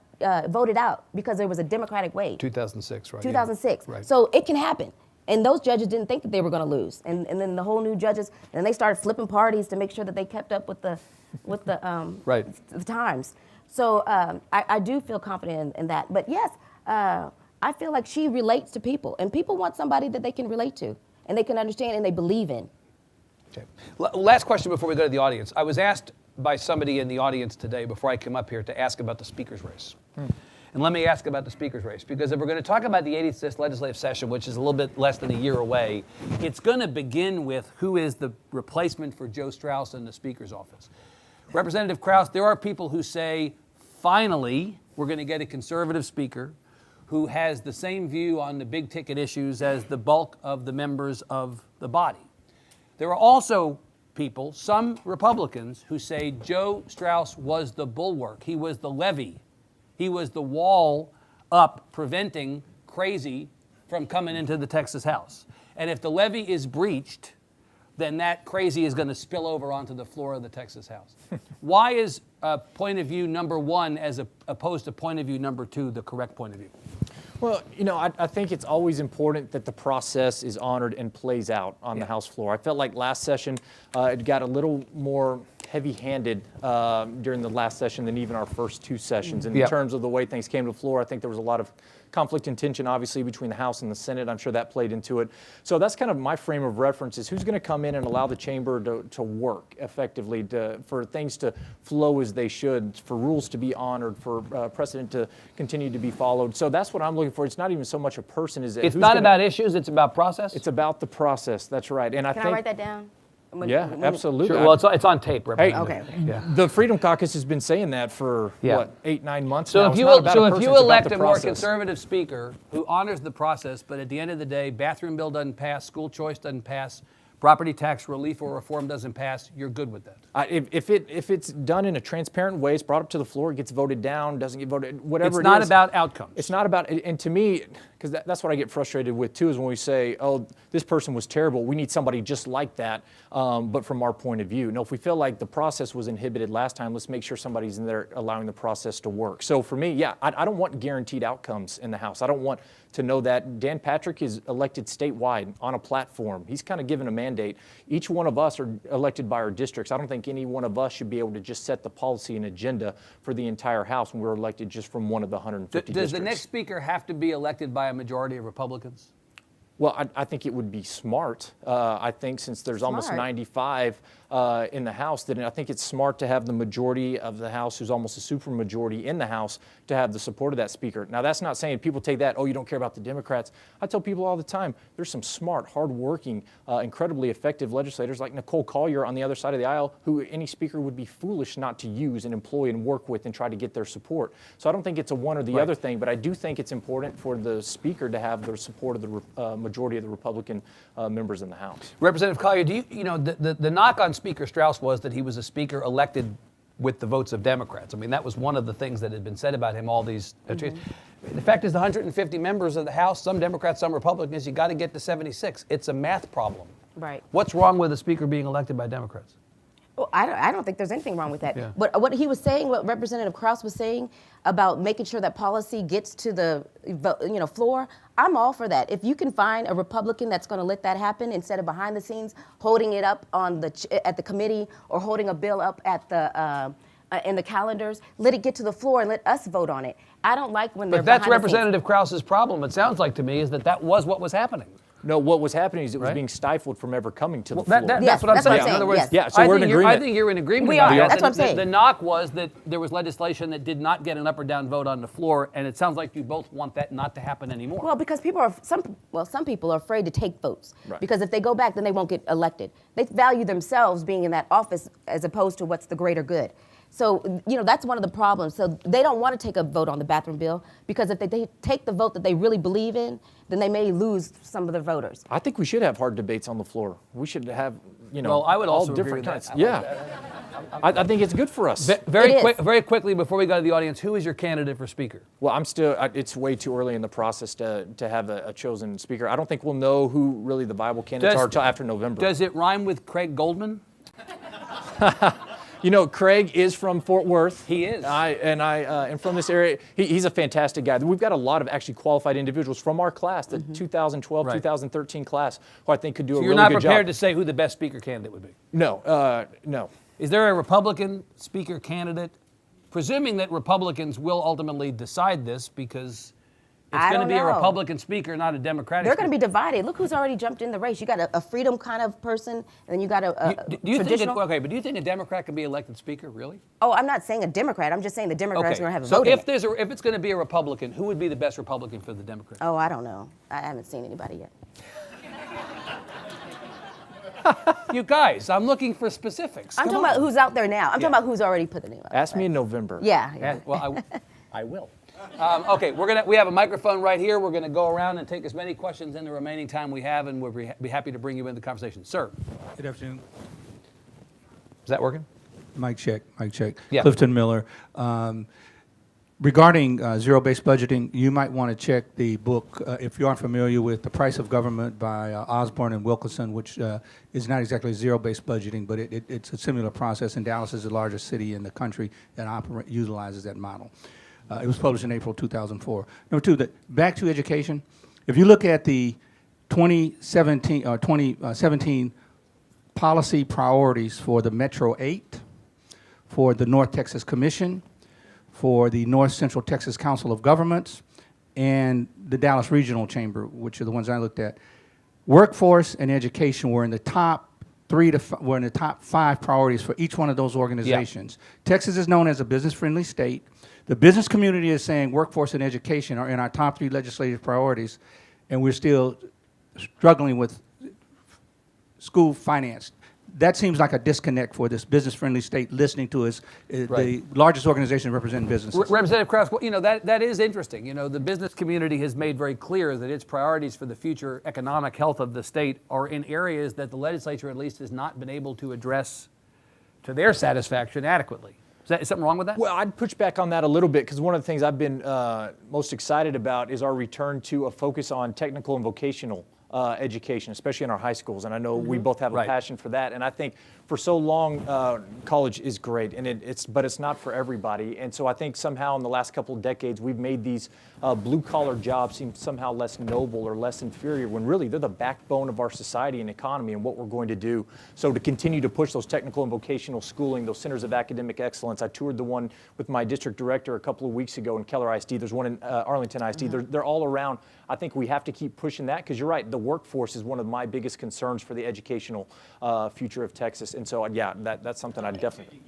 voted out because there was a Democratic wave. 2006, right? 2006. Yeah. Right. So it can happen. And those judges didn't think that they were going to lose. And then the whole new judges, and they started flipping parties to make sure that they kept up with the right. the times. So I do feel confident in that. But yes, I feel like she relates to people, and people want somebody that they can relate to, and they can understand, and they believe in. Okay. Last question before we go to the audience. I was asked by somebody in the audience today before I came up here to ask about the speaker's race. And let me ask about the speaker's race, because if we're going to talk about the 86th legislative session, which is a little bit less than a year away, it's going to begin with who is the replacement for Joe Strauss in the speaker's office. Representative Krause, there are people who say, finally, we're going to get a conservative speaker who has the same view on the big ticket issues as the bulk of the members of the body. There are also people, some Republicans, who say Joe Strauss was the bulwark. He was the levee. He was the wall up preventing crazy from coming into the Texas House. And if the levee is breached, then that crazy is going to spill over onto the floor of the Texas House. Why is point of view number one as opposed to point of view number two the correct point of view? Well, you know, I think it's always important that the process is honored and plays out on the House floor. I felt like last session it got a little more heavy-handed during the last session than even our first two sessions. In terms of the way things came to the floor, I think there was a lot of conflict and tension, obviously, between the House and the Senate. I'm sure that played into it. So that's kind of my frame of reference, is who's going to come in and allow the chamber to work effectively, for things to flow as they should, for rules to be honored, for precedent to continue to be followed. So that's what I'm looking for. It's not even so much a person. It's not about issues, it's about process? It's about the process, that's right. And Can I write that down? Yeah, absolutely. Sure. Well, it's on tape, Hey, okay. The Freedom Caucus has been saying that for, what, 8-9 months so now? If you elect a more conservative speaker who honors the process, but at the end of the day, bathroom bill doesn't pass, school choice doesn't pass, property tax relief or reform doesn't pass, you're good with that? If it's done in a transparent way, it's brought up to the floor, it gets voted down, doesn't get voted, whatever it is. It's not about outcomes. It's not about, and to me, because that's what I get frustrated with too, is when we say, oh, this person was terrible, we need somebody just like that, but from our point of view. No, if we feel like the process was inhibited last time, let's make sure somebody's in there allowing the process to work. So for me, I don't want guaranteed outcomes in the House. I don't want to know that. Dan Patrick is elected statewide on a platform. He's kind of given a mandate. Each one of us are elected by our districts. I don't think any one of us should be able to just set the policy and agenda for the entire House when we're elected just from one of the 150 districts. Does the next speaker have to be elected by a majority of Republicans? Well, I think it would be smart. I think since there's almost 95 in the House, that I think it's smart to have the majority of the House, who's almost a supermajority in the House, to have the support of that speaker. Now, that's not saying people take that, oh, you don't care about the Democrats. I tell people all the time, there's some smart, hardworking, incredibly effective legislators like Nicole Collier on the other side of the aisle, who any speaker would be foolish not to use and employ and work with and try to get their support. So I don't think it's a one or the other thing, but I do think it's important for the speaker to have the support of the majority of the Republican members in the House. Representative Collier, the knock on Speaker Strauss was that he was a speaker elected with the votes of Democrats. I mean, that was one of the things that had been said about him all these years. The fact is, the 150 members of the House, some Democrats, some Republicans, you got to get to 76. It's a math problem. Right. What's wrong with a speaker being elected by Democrats? Well, I don't think there's anything wrong with that. Yeah. But what he was saying, what Representative Krause was saying about making sure that policy gets to the floor, I'm all for that. If you can find a Republican that's going to let that happen instead of behind the scenes holding it up at the committee or holding a bill up at the in the calendars, let it get to the floor and let us vote on it. I don't like when they're behind the scenes. But that's Representative Krause's problem. It sounds like to me is that was what was happening. No, what was happening is it was being stifled from ever coming to the floor. That's what I'm saying. In other words, so we're in agreement. I think you're in agreement. We are. That's what I'm saying. saying. The knock was that there was legislation that did not get an up or down vote on the floor, and it sounds like you both want that not to happen anymore. Well, because some people are afraid to take votes. Right. Because if they go back, then they won't get elected. They value themselves being in that office as opposed to what's the greater good. So, that's one of the problems. So they don't want to take a vote on the bathroom bill because if they take the vote that they really believe in, then they may lose some of their voters. I think we should have hard debates on the floor. We should have, well, I would all also different agree with kinds. that. I think it's good for us. Very quickly, before we go to the audience, who is your candidate for speaker? Well, it's way too early in the process to have a chosen speaker. I don't think we'll know who really the viable candidates are until after November. Does it rhyme with Craig Goldman? Craig is from Fort Worth. He is. I am from this area. He's a fantastic guy. We've got a lot of actually qualified individuals from our class, the 2012, 2013 class, who I think could do a really good job. So you're not prepared to say who the best speaker candidate would be? No, no. Is there a Republican speaker candidate? Presuming that Republicans will ultimately decide this because It's going to be a Republican speaker, not a Democratic They're speaker. going to be divided. Look who's already jumped in the race. You got a freedom kind of person, and then you got a Do you traditional. think but do you think a Democrat can be elected speaker, really? Oh, I'm not saying a Democrat. I'm just saying the Democrats are going to have a so vote. if it's going to be a Republican, who would be the best Republican for the Democrats? Oh, I don't know. I haven't seen anybody yet. You guys, I'm looking for specifics. I'm talking about who's out there now. I'm talking about who's already put the name up. Ask me in November. Yeah. Well, I will. Okay, we have a microphone right here. We're going to go around and take as many questions in the remaining time we have, and we'll be happy to bring you into the conversation. Sir. Good afternoon. Is that working? Mic check. Yeah. Clifton Miller. Regarding zero-based budgeting, you might want to check the book, if you aren't familiar with The Price of Government by Osborne and Wilkinson, which is not exactly zero-based budgeting, but it's a similar process, and Dallas is the largest city in the country that utilizes that model. It was published in April 2004. Number two, back to education. If you look at the 2017 policy priorities for the Metro 8, for the North Texas Commission, for the North Central Texas Council of Governments, and the Dallas Regional Chamber, which are the ones I looked at, workforce and education were in the top top 5 priorities for each one of those organizations. Yeah. Texas is known as a business-friendly state. The business community is saying workforce and education are in our top 3 legislative priorities, and we're still struggling with school finance. That seems like a disconnect for this business-friendly state listening to us, the largest organization representing businesses. Representative Krause, well, that is interesting. The business community has made very clear that its priorities for the future economic health of the state are in areas that the legislature at least has not been able to address to their satisfaction adequately. Is something wrong with that? Well, I'd push back on that a little bit, because one of the things I've been most excited about is our return to a focus on technical and vocational education, especially in our high schools. And I know we both have a passion for that. And I think for so long, college is great, and but it's not for everybody. And so I think somehow in the last couple of decades, we've made these blue-collar jobs seem somehow less noble or less inferior, when really they're the backbone of our society and economy and what we're going to do. So to continue to push those technical and vocational schooling, those centers of academic excellence. I toured the one with my district director a couple of weeks ago in Keller ISD. There's one in Arlington ISD. They're all around. I think we have to keep pushing that, because you're right, the workforce is one of my biggest concerns for the educational future of Texas. And so, yeah, that's something I definitely...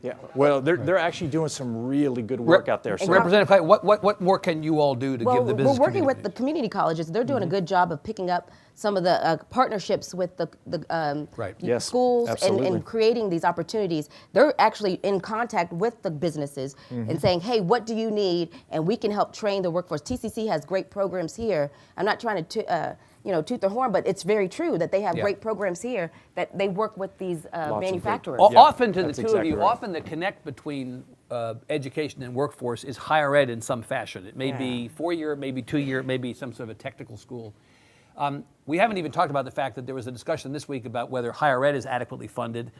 Yeah, well, they're actually doing some really good work out there. So. Representative Clay, what more can you all do to give the business we're working community? with the community colleges. They're doing a good job of picking up some of the partnerships with the Yes, schools absolutely. and creating these opportunities. They're actually in contact with the businesses and saying, hey, what do you need? And we can help train the workforce. TCC has great programs here. I'm not trying to toot their horn, but it's very true that they have great programs here that they work with these manufacturers. Often to the two of you, often the connect between education and workforce is higher ed in some fashion. It may be 4-year, it may be 2-year, it may be some sort of a technical school. We haven't even talked about the fact that there was a discussion this week about whether higher ed is adequately funded,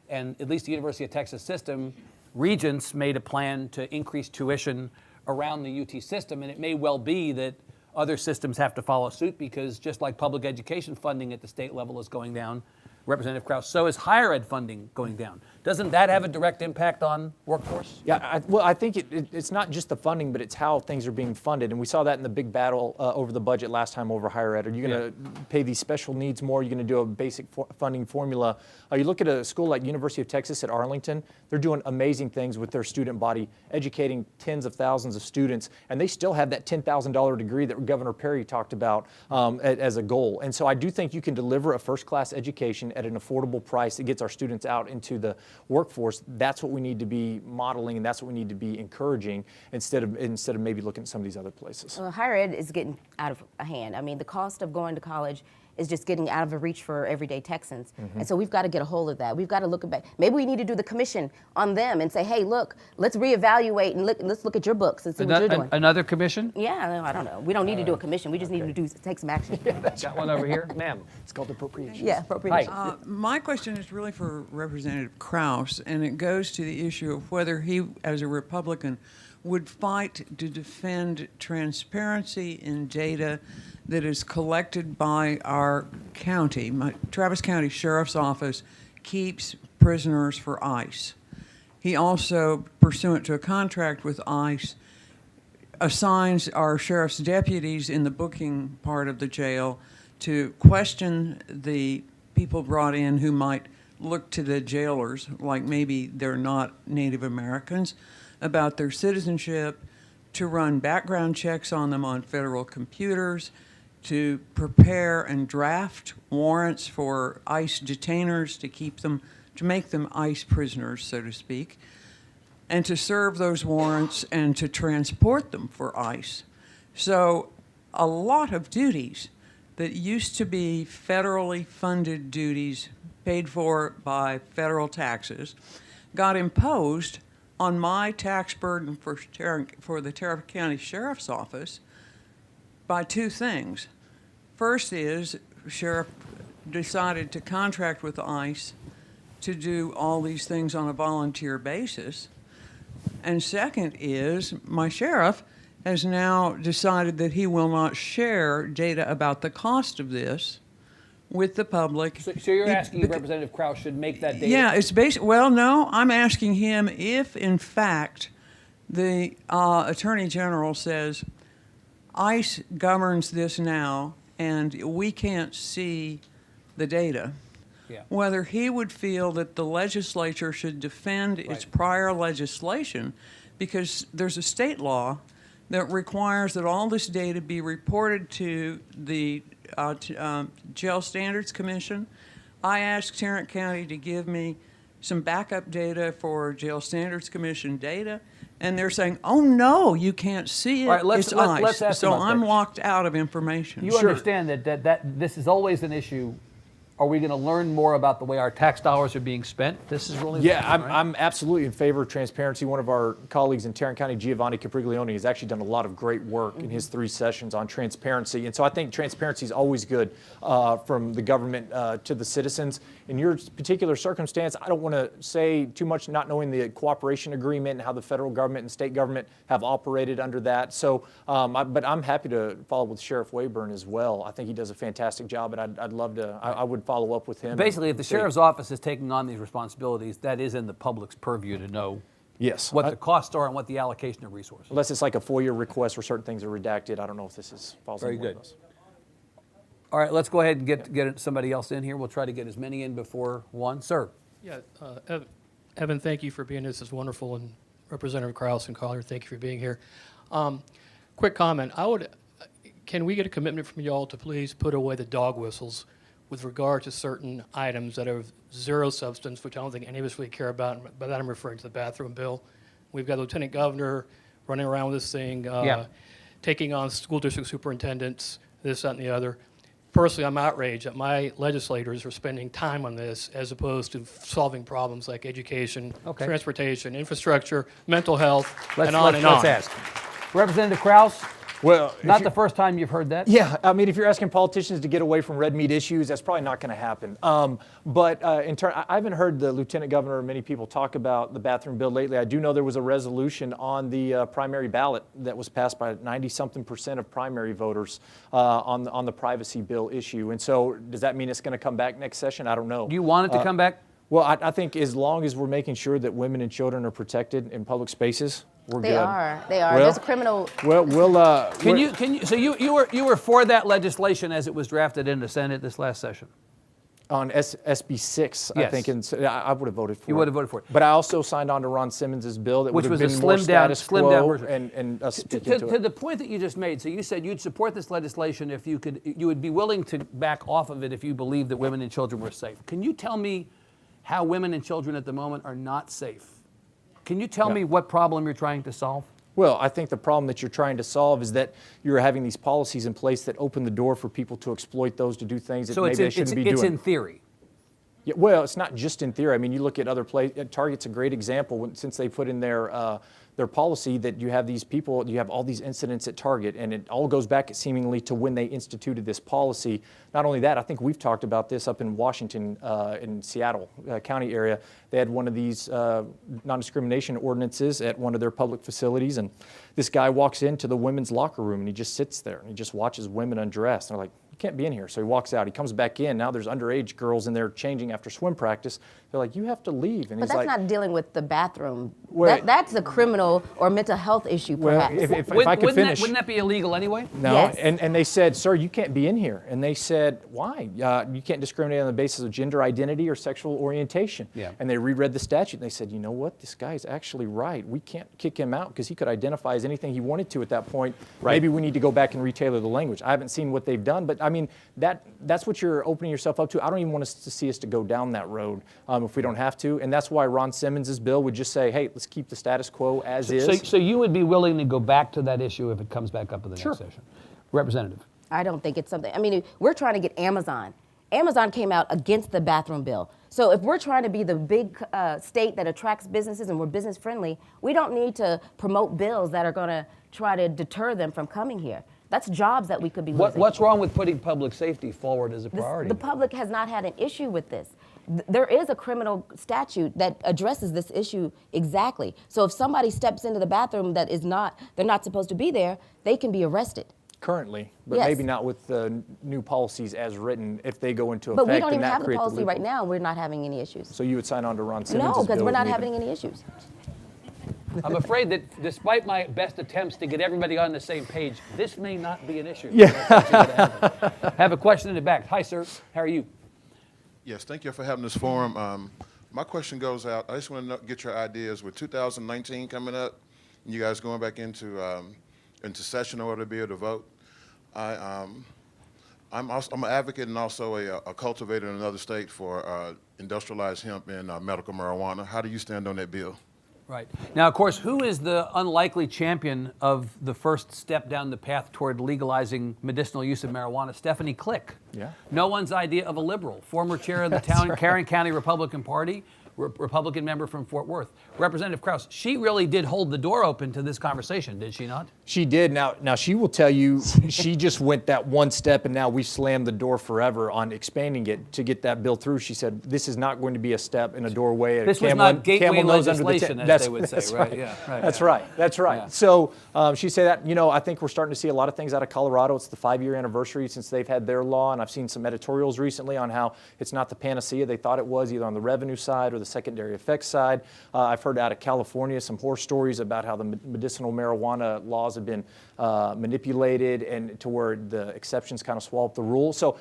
and at least the University of Texas system, Regents made a plan to increase tuition around the UT system, and it may well be that other systems have to follow suit, because just like public education funding at the state level is going down, Representative Krause, so is higher ed funding going down. Doesn't that have a direct impact on workforce? Yeah, I think it's not just the funding, but it's how things are being funded. And we saw that in the big battle over the budget last time over higher ed. Are you going to pay these special needs more? Are you going to do a basic funding formula? You look at a school like University of Texas at Arlington, they're doing amazing things with their student body, educating tens of thousands of students, and they still have that $10,000 degree that Governor Perry talked about as a goal. And so I do think you can deliver a first-class education at an affordable price that gets our students out into the workforce. That's what we need to be modeling, and that's what we need to be encouraging instead of maybe looking at some of these other places. Well, higher ed is getting out of hand. I mean, the cost of going to college is just getting out of reach for everyday Texans. And so we've got to get a hold of that. We've got to look back. Maybe we need to do the commission on them and say, hey, look, let's reevaluate and let's look at your books and see what you're doing. Another commission? Yeah, I don't know. We don't need to do a commission. We just need to take some action. Got one over here, ma'am. It's called appropriations. Yeah, appropriation. My question is really for Representative Krause, and it goes to the issue of whether he, as a Republican, would fight to defend transparency in data that is collected by our county. Travis County Sheriff's Office keeps prisoners for ICE. He also, pursuant to a contract with ICE, assigns our sheriff's deputies in the booking part of the jail to question the people brought in who might look to the jailers like maybe they're not Native Americans about their citizenship, to run background checks on them on federal computers, to prepare and draft warrants for ICE detainers to keep them, to make them ICE prisoners, so to speak, and to serve those warrants and to transport them for ICE. So a lot of duties that used to be federally funded duties paid for by federal taxes got imposed on my tax burden for the Tarrant County Sheriff's Office by two things. First is Sheriff decided to contract with ICE to do all these things on a volunteer basis. And second is my sheriff has now decided that he will not share data about the cost of this with the public. So you're asking if Representative Krause should make that data? Yeah, it's basic. Well, no, I'm asking him if, in fact, the Attorney General says ICE governs this now and we can't see the data, whether he would feel that the legislature should defend its prior legislation, because there's a state law that requires that all this data be reported to the Jail Standards Commission. I asked Tarrant County to give me some backup data for Jail Standards Commission data, and they're saying, "Oh no, you can't see it. All right, let's ICE." ask So about I'm that. locked out of information. You understand that this is always an issue. Are we going to learn more about the way our tax dollars are being spent? This is really Yeah, important, right? I'm absolutely in favor of transparency. One of our colleagues in Tarrant County, Giovanni Capriglione, has actually done a lot of great work in his 3 sessions on transparency. And so I think transparency is always good from the government to the citizens. In your particular circumstance, I don't want to say too much not knowing the cooperation agreement and how the federal government and state government have operated under that. So, but I'm happy to follow with Sheriff Wayburn as well. I think he does a fantastic job, and I'd love to, I would follow up with him. Basically, if the sheriff's office is taking on these responsibilities, that is in the public's purview to know what the costs are and what the allocation of resources. Unless it's like a FOIA request where certain things are redacted. I don't know if this falls Very in one of good. those. All right, let's go ahead and get somebody else in here. We'll try to get as many in before 1. Sir. Yeah, Evan, thank you for being here. This is wonderful. And Representative Krause and Collier, thank you for being here. Quick comment. Can we get a commitment from y'all to please put away the dog whistles with regard to certain items that are of zero substance, which I don't think any of us really care about. By that I'm referring to the bathroom bill. We've got Lieutenant Governor running around with this thing, taking on school district superintendents, this, that, and the other. Personally, I'm outraged that my legislators are spending time on this as opposed to solving problems like education, transportation, infrastructure, mental health, and on. Let's ask. Representative Krause? Well, not the first time you've heard that. Yeah, I mean, if you're asking politicians to get away from red meat issues, that's probably not going to happen. But I haven't heard the lieutenant governor or many people talk about the bathroom bill lately. I do know there was a resolution on the primary ballot that was passed by 90-something% of primary voters on the privacy bill issue. And so, does that mean it's going to come back next session? I don't know. Do you want it to come back? Well, I think as long as we're making sure that women and children are protected in public spaces, we're good. They are. Well, there's a criminal. Well, we'll. Can you? So you were for that legislation as it was drafted in the Senate this last session? On SB 6, Yes. I think, and I would have voted for it. You would have voted for it. But I also signed on to Ron Simmons' bill that Which would have was a been more status slimmed down quo version. and us speaking to To it. the point that you just made, so you said you'd support this legislation if you would be willing to back off of it if you believed that women and children were safe. Can you tell me how women and children at the moment are not safe? Can you tell me what problem you're trying to solve? Well, I think the problem that you're trying to solve is that you're having these policies in place that open the door for people to exploit those to do things that maybe they shouldn't be doing. It's in theory. Yeah, well, it's not just in theory. I mean, you look at other places. Target's a great example since they put in their policy that you have these people, you have all these incidents at Target, and it all goes back seemingly to when they instituted this policy. Not only that, I think we've talked about this up in Washington, in Seattle County area. They had one of these non-discrimination ordinances at one of their public facilities, and this guy walks into the women's locker room and he just sits there and he just watches women undress. And they're like, you can't be in here. So he walks out. He comes back in. Now there's underage girls in there changing after swim practice. They're like, you have to leave. And But he's that's like, not dealing with the bathroom. Well, That's a criminal or mental health issue, well, perhaps. if I could finish. Wouldn't that be illegal anyway? No, Yes. and they said, sir, you can't be in here. And they said, why? You can't discriminate on the basis of gender identity or sexual orientation. Yeah. And they reread the statute, and they said, you know what? This guy's actually right. We can't kick him out because he could identify as anything he wanted to at that point. Right. Maybe we need to go back and retailor the language. I haven't seen what they've done, but I mean, that's what you're opening yourself up to. I don't even want us to see us to go down that road if we don't have to. And that's why Ron Simmons' bill would just say, hey, let's keep the status quo as is. So you would be willing to go back to that issue if it comes back up in the next session? Representative. I don't think it's something. I mean, we're trying to get Amazon. Amazon came out against the bathroom bill. So if we're trying to be the big state that attracts businesses and we're business friendly, we don't need to promote bills that are going to try to deter them from coming here. That's jobs that we could be losing. What's wrong with putting public safety forward as a priority? The public has not had an issue with this. There is a criminal statute that addresses this issue exactly. So if somebody steps into the bathroom that they're not supposed to be there, they can be arrested. Currently, but Yes. maybe not with the new policies as written. If they go into effect, But we don't then even that have the creates policy right loophole. now. We're not having any issues. So you would sign on to Ron Simmons' No, because bill we're not and leave it. having any issues. I'm afraid that despite my best attempts to get everybody on the same page, this may not be an issue. Yeah. Have a question in the back. Hi, sir. How are you? Yes, thank you for having this forum. My question goes out, I just want to get your ideas with 2019 coming up, and you guys going back into session in order to be able to vote. I'm an advocate and also a cultivator in another state for industrialized hemp and medical marijuana. How do you stand on that bill? Right. Now, of course, who is the unlikely champion of the first step down the path toward legalizing medicinal use of marijuana? Stephanie Click. Yeah. No one's idea of a liberal. Former chair of the Caron County Republican Party, Republican member from Fort Worth. Representative Krause, she really did hold the door open to this conversation, did she not? She did. Now she will tell you she just went that one step, and now we slammed the door forever on expanding it to get that bill through. She said this is not going to be a step in a doorway. This was not gateway legislation, as they would say, that's right? right. Yeah, right. That's right. That's right. Yeah. So she said that, I think we're starting to see a lot of things out of Colorado. It's the 5-year anniversary since they've had their law, and I've seen some editorials recently on how it's not the panacea they thought it was, either on the revenue side or the secondary effects side. I've heard out of California some horror stories about how the medicinal marijuana laws have been manipulated and to where the exceptions kind of swallow up the rules. So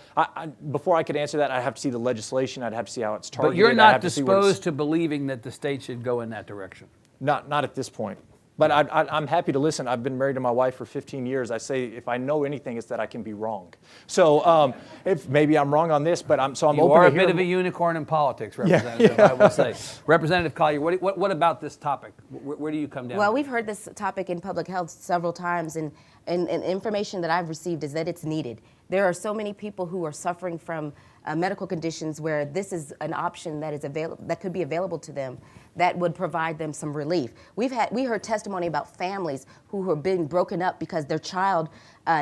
before I could answer that, I'd have to see the legislation. I'd have to see how it's targeted. But you're I'd not have to see what it's- disposed to believing that the state should go in that direction? Not at this point. But I'm happy to listen. I've been married to my wife for 15 years. I say if I know anything, it's that I can be wrong. So if maybe I'm wrong on this, but I'm You open are to a bit hear of a unicorn in politics, Representative, I will say. Representative Collier, what about this topic? Where do you come down? Well, we've heard this topic in public health several times, and information that I've received is that it's needed. There are so many people who are suffering from medical conditions where this is an option that is available, that could be available to them, that would provide them some relief. We heard testimony about families who have been broken up because their child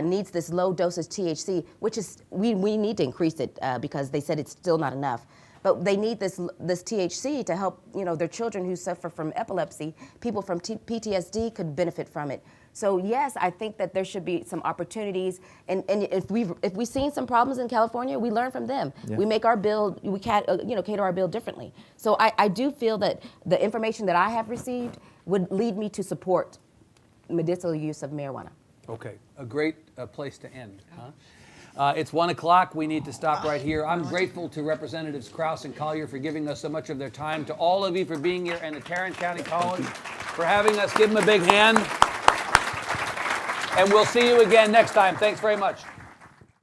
needs this low dosage THC, which is we need to increase it because they said it's still not enough. But they need this THC to help their children who suffer from epilepsy. People from PTSD could benefit from it. So yes, I think that there should be some opportunities, and if we've seen some problems in California, we learn from them. Yeah. We make our bill, we cater our bill differently. So I do feel that the information that I have received would lead me to support medicinal use of marijuana. Okay, a great place to end, huh? It's 1 o'clock. We need to stop right here. I'm grateful to Representatives Krause and Collier for giving us so much of their time, to all of you for being here, and the Tarrant County College for having us. Give them a big hand. And we'll see you again next time. Thanks very much.